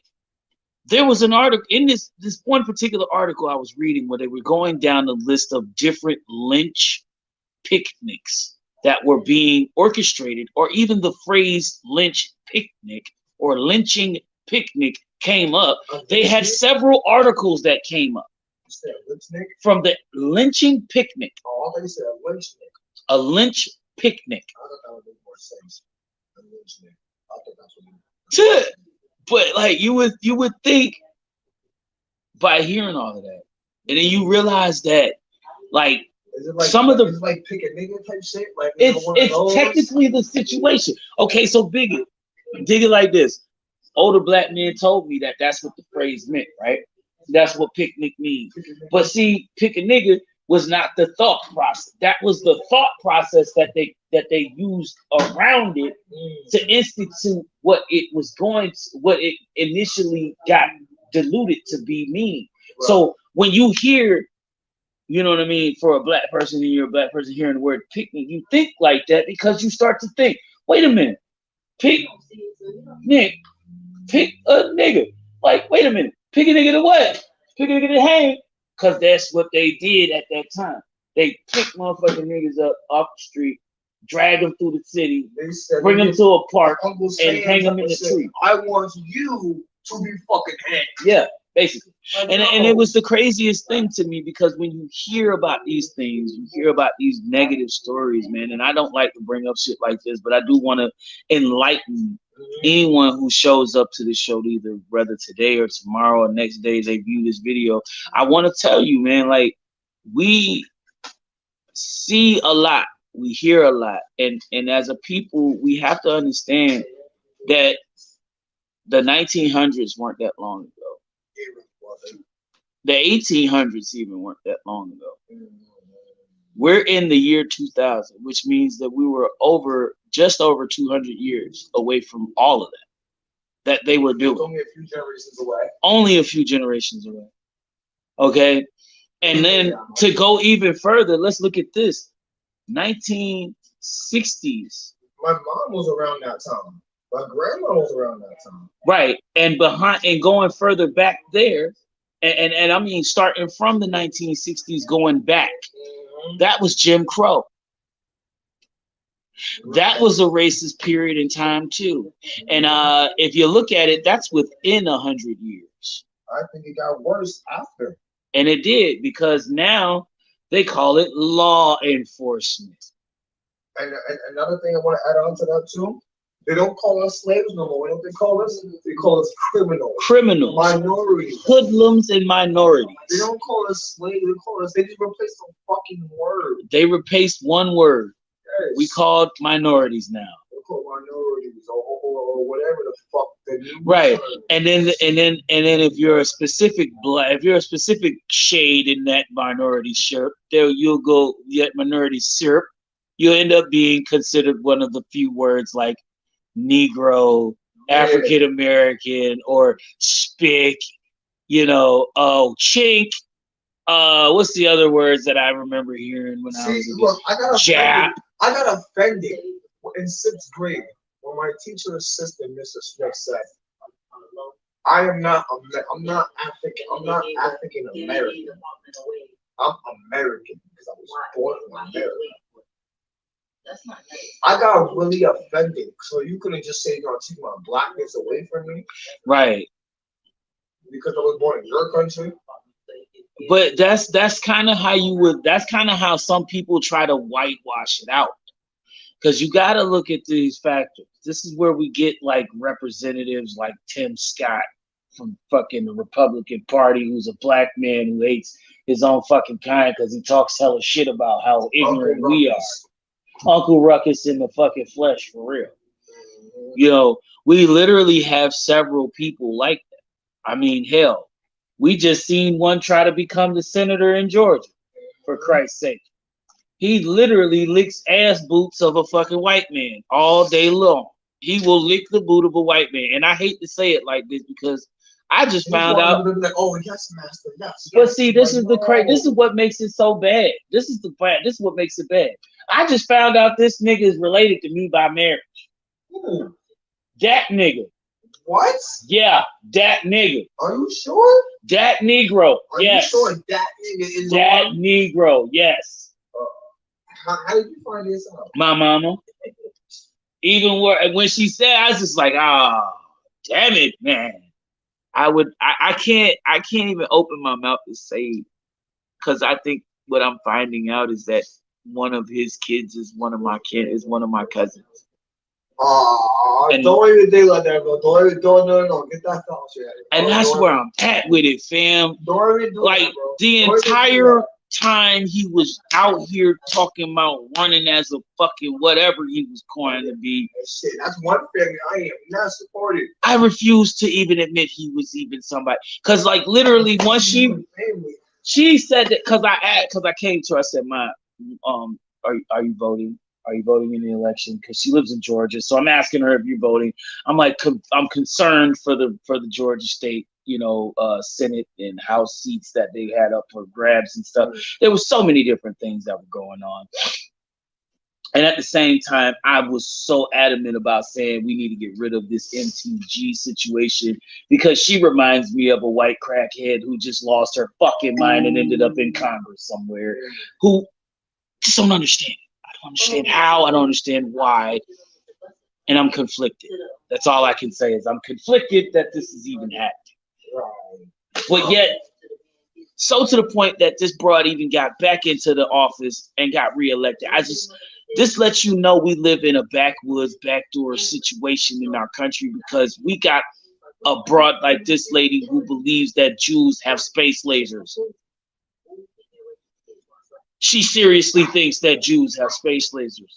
There was an article in this one particular article I was reading where they were going down the list of different lynch picnics that were being orchestrated, or even the phrase lynch picnic or lynching picnic came up. They had several articles that came up from the lynching picnic. Oh, I thought you said a lynch. A lynch picnic. I thought that would make more sense. A lynch. I thought that's what you. But like you would think by hearing all of that, and then you realize that like, is it like some of the, it's like pick a nigga type shit. Like it's technically the situation. Okay, so dig it like this. Older black men told me that that's what the phrase meant, right? That's what picnic means. But see, pick a nigga was not the thought process. That was the thought process that they used around it to institute what it was what it initially got diluted to be meaning. Right. So when you hear, you know what I mean, for a black person and you're a black person hearing the word picnic, you think like that because you start to think, wait a minute, pick a nigga. Like, wait a minute, pick a nigga to what? Pick a nigga to hang. Because that's what they did at that time. They picked motherfucking niggas up off the street, drag them through the city, bring them to a park, and hang them in the tree. I want you to be fucking hanged. Yeah, basically. And it was the craziest thing to me, because when you hear about these things, you hear about these negative stories, man. And I don't like to bring up shit like this, but I do want to enlighten anyone who shows up to this show, either whether today or tomorrow or next day they view this video. I want to tell you, man, like, we see a lot, we hear a lot, and as a people, we have to understand that the 1900s weren't that long ago. The 1800s even weren't that long ago. We're in the year 2000, which means that we were just over 200 years away from all of that they were doing. Only a few generations away. Only a few generations away. Okay? And then to go even further, let's look at this. 1960s. My mom was around that time. My grandma was around that time. Right. And going further back there, and I mean starting from the 1960s going back, that was Jim Crow. That was a racist period in time too. And if you look at it, that's within 100 years. I think it got worse after. And it did, because now they call it law enforcement. And another thing I want to add on to that too, they don't call us slaves no more. What do they call us? They call us criminals. Criminals. Minorities. Hoodlums and minorities. They don't call us slaves. They just replaced the fucking word. They replaced one word. Yes. We called minorities now. They're called minorities or whatever the fuck they do. Right. And then if you're a specific shade in that minority shirt, there you'll go get minority syrup. You'll end up being considered one of the few words like Negro, African American, or spick, chink. What's the other words that I remember hearing when I was Jap? I got offended in 6th grade when my teacher assistant, Mr. Smith, said, I'm not African American. I'm American because I was born in America. That's not nice. I got really offended. So you couldn't just say you're gonna take my blackness away from me, right? Because I was born in your country. But that's kind of how some people try to whitewash it out. Because you got to look at these factors. This is where we get like representatives like Tim Scott from fucking the Republican Party, who's a black man who hates his own fucking kind because he talks hella shit about how ignorant we are. Uncle Ruckus in the fucking flesh, for real. We literally have several people like that. I mean, hell, We just seen one try to become the senator in Georgia, for Christ's sake. He literally licks ass boots of a fucking white man all day long. He will lick the boot of a white man. And I hate to say it like this because I just found out. Like, oh, yes, master, yes. But see, this is the crazy. This is what makes it so bad. This is what makes it bad. I just found out this nigga is related to me by marriage. Ooh. That nigga. What? Yeah, that nigga. Are you sure? That Negro. Are yes. you sure that nigga is that Negro? Yes. How did you find this out? My mama. Even when she said, I was just like, oh, damn it, man. I can't even open my mouth to say, because I think what I'm finding out is that one of his kids is one of my cousins. Don't even think like that, bro. Don't get that thought shit. And that's where I'm at with it, fam. Don't even do like that, bro. the entire time he was out here talking about running as a fucking whatever he was going to be. Shit, that's one family I am not supported. I refuse to even admit he was even somebody, because like literally once she said that, because I came to her, I said, "Ma, are you voting? Are you voting in the election?" Because she lives in Georgia, so I'm asking her if you're voting. I'm like, I'm concerned for the Georgia state, Senate and House seats that they had up for grabs and stuff. There was so many different things that were going on. And at the same time, I was so adamant about saying we need to get rid of this MTG situation, because she reminds me of a white crackhead who just lost her fucking mind and ended up in Congress somewhere, who just don't understand it. I don't understand how, I don't understand why, and I'm conflicted. That's all I can say is I'm conflicted that this is even happening. But yet, so to the point that this broad even got back into the office and got reelected. This lets you know we live in a backwoods, backdoor situation in our country, because we got a broad like this lady who believes that Jews have space lasers. She seriously thinks that Jews have space lasers,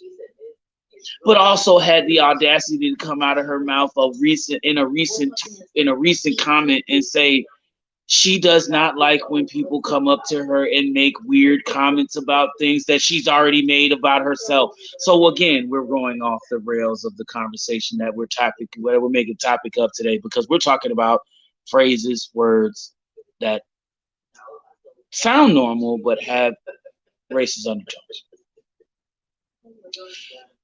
but also had the audacity to come out of her mouth in a recent comment and say she does not like when people come up to her and make weird comments about things that she's already made about herself. So again, we're going off the rails of the conversation that we're making topic of today, because we're talking about phrases, words that sound normal but have racist undertones.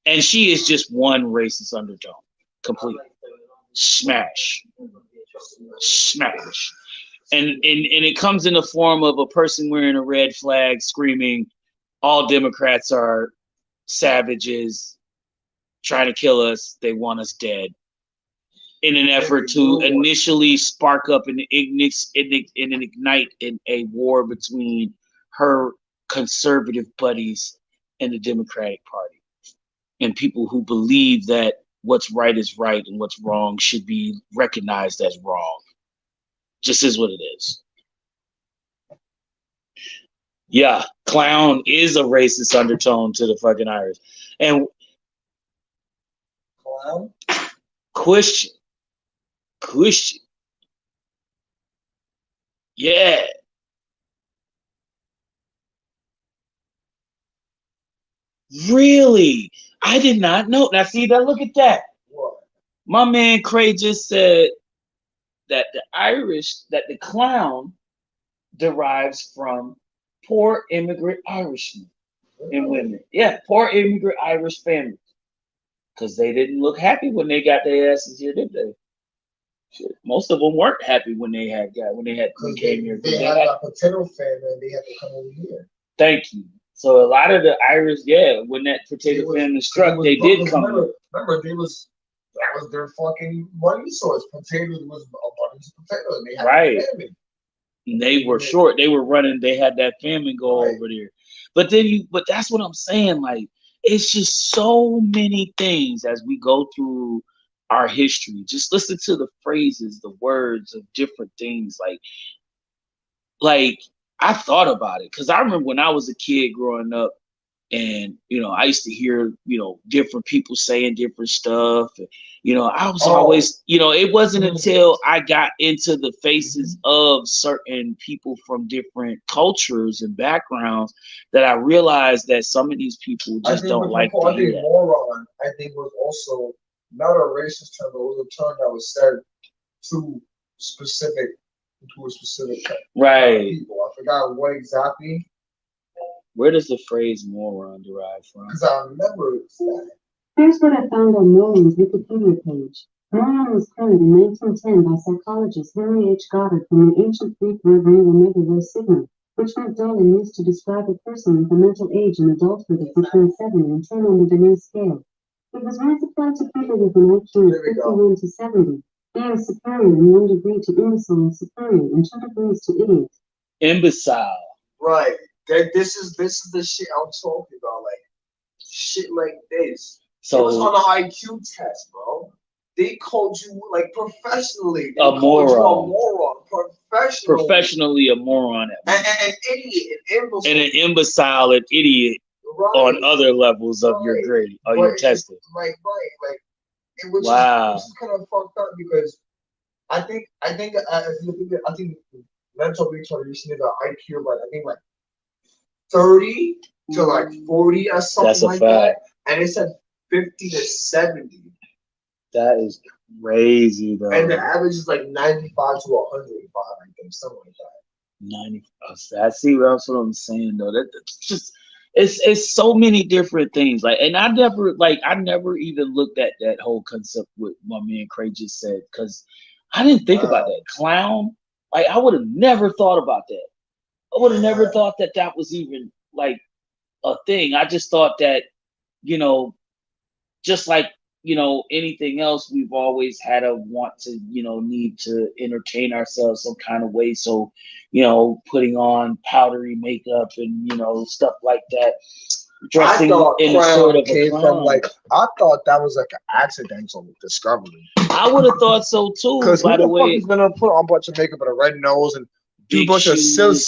And she is just one racist undertone, completely. Smash. And it comes in the form of a person wearing a red flag screaming, all Democrats are savages, trying to kill us, they want us dead, in an effort to initially spark up and ignite in a war between her conservative buddies and the Democratic Party, and people who believe that what's right is right and what's wrong should be recognized as wrong. Just is what it is. Yeah, clown is a racist undertone to the fucking Irish. And Clown? Christian. Yeah. Really? I did not know. Now see that, look at that. What? My man Craig just said that the clown derives from poor immigrant Irishmen and women. Yeah, poor immigrant Irish families. Because they didn't look happy when they got their asses here, did they? Shit. Most of them weren't happy when they came here. They had a potato famine and they had to come over here. Thank you. So a lot of the Irish, when that potato famine struck, they did come here. Remember, that was their fucking money source. Potatoes was abundance of potatoes. And they had right. famine. And they were short. They were running. They had that famine go over there. But that's what I'm saying. Like, it's just so many things as we go through our history. Just listen to the phrases, the words of different things. Like I thought about it, because I remember when I was a kid growing up, And, I used to hear, different people saying different stuff. I was always, it wasn't until I got into the faces of certain people from different cultures and backgrounds that I realized that some of these people just don't like to hear that. Moron, I think, was also not a racist term, but it was a term that was said to a specific right. people. I forgot what exactly. Where does the phrase moron derive from? Because I remember that. Here's what I found on Nolan's Wikipedia page. Moron was coined in 1910 by psychologist Henry H. Goddard from the ancient Greek word rho sigma, which meant dull and used to describe a person with a mental age in adulthood of between 7 and 10 on the Denise scale. It was once applied to people with an IQ of 51 to 70, being superior in 1 degree to imbecile and superior in 2 degrees to idiot. Imbecile. Right. This is the shit I'm talking about. Like shit like this. So it was on an IQ test, bro. They called you like professionally. They called you a moron. Professionally a moron. An idiot, an imbecile. And an imbecile, an idiot on other levels of your grade or your testing. Right. Like it was just kind of fucked up because I think mental retardation is an IQ of like 30 to like 40 or something like that. And it said 50 to 70. That is crazy, though. And the average is like 95 to 105, I think, something like that. 90. I see what I'm saying, though. That's just it's so many different things. Like, and I never even looked at that whole concept what my man Craig just said, because I didn't think about that. Clown. Like, I would have never thought about that. I would have never thought that was even like a thing. I just thought that, just like, anything else, we've always had a want to, need to entertain ourselves some kind of way. So, putting on powdery makeup and, stuff like that. Dressing in sort of a clown. I thought that was like an accidental discovery. I would have thought so too. Because by the way, he's gonna put on a bunch of makeup and a red nose and do a bunch of silly,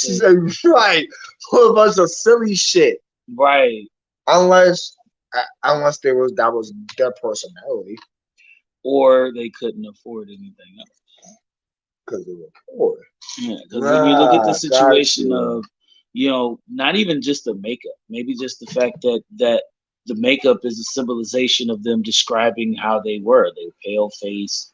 put a bunch of silly shit. Right. Unless that was their personality, or they couldn't afford anything else because they were poor. Yeah, because if you look at the situation of, not even just the makeup, maybe just the fact that the makeup is a symbolization of them describing how they were. They were pale face,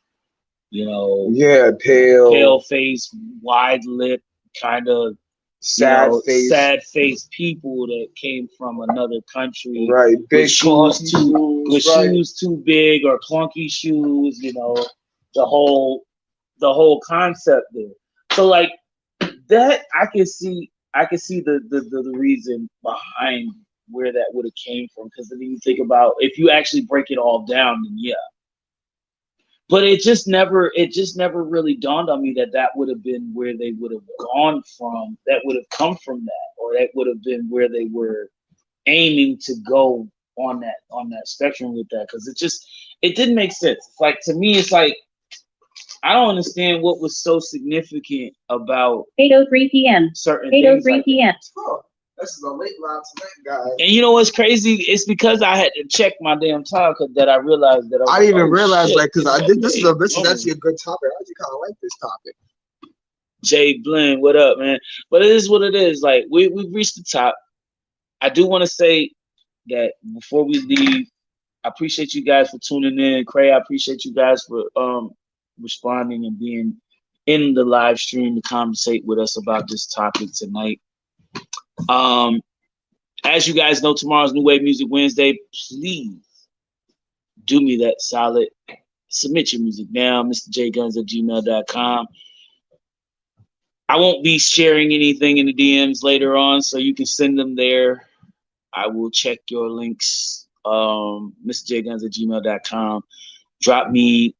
pale face, wide lip, kind of sad face people that came from another country, right? Big shoes too big or clunky shoes, the whole concept there. So like that, I can see the reason behind where that would have came from, because then you think about, if you actually break it all down, then yeah. But it just never really dawned on me that would have been where they would have gone from. That would have come from that, or that would have been where they were aiming to go on that spectrum with that. Because it didn't make sense. It's like, to me, it's like, I don't understand what was so significant about 8:03 p.m. certain 8:03 p.m. This is a late live tonight, guys. And you know what's crazy? It's because I had to check my damn time that I realized that I didn't even realize, because I did. This is actually a good topic. I actually kind of like this topic. Jay Blinn, what up, man? But it is what it is. Like, we've reached the top. I do want to say that before we leave, I appreciate you guys for tuning in. Cray, I appreciate you guys for responding and being in the live stream to conversate with us about this topic tonight. As you guys know, tomorrow's New Wave Music Wednesday. Please do me that solid. Submit your music now, mrjguns@gmail.com. I won't be sharing anything in the DMs later on, so you can send them there. I will check your links, mrjguns@gmail.com. Drop me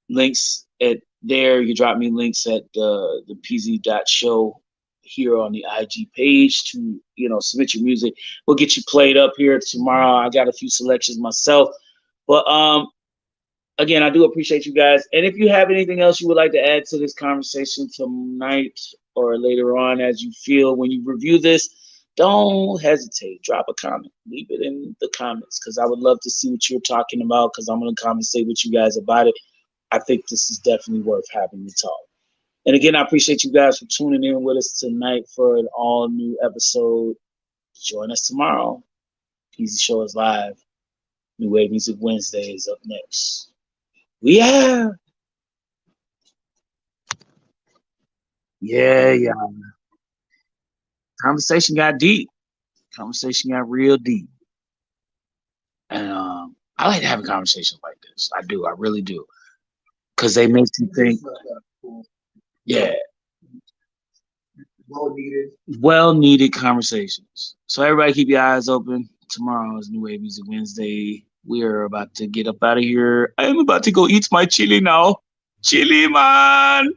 links at there. You drop me links at the pz.show here on the IG page to, submit your music. We'll get you played up here tomorrow. I got a few selections myself. But again, I do appreciate you guys. And if you have anything else you would like to add to this conversation tonight or later on, as you feel when you review this, don't hesitate. Drop a comment. Leave it in the comments because I would love to see what you're talking about because I'm going to conversate with you guys about it. I think this is definitely worth having to talk. And again, I appreciate you guys for tuning in with us tonight for an all new episode. Join us tomorrow. Easy Show is live. New Wave Music Wednesday is up next. We have. Yeah. Conversation got deep. Conversation got real deep. And I like having conversations like this. I do. I really do. Because they make you think. Yeah. Well needed conversations. So everybody keep your eyes open. Tomorrow is New Wave Music Wednesday. We are about to get up out of here. I am about to go eat my chili now. Chili, man.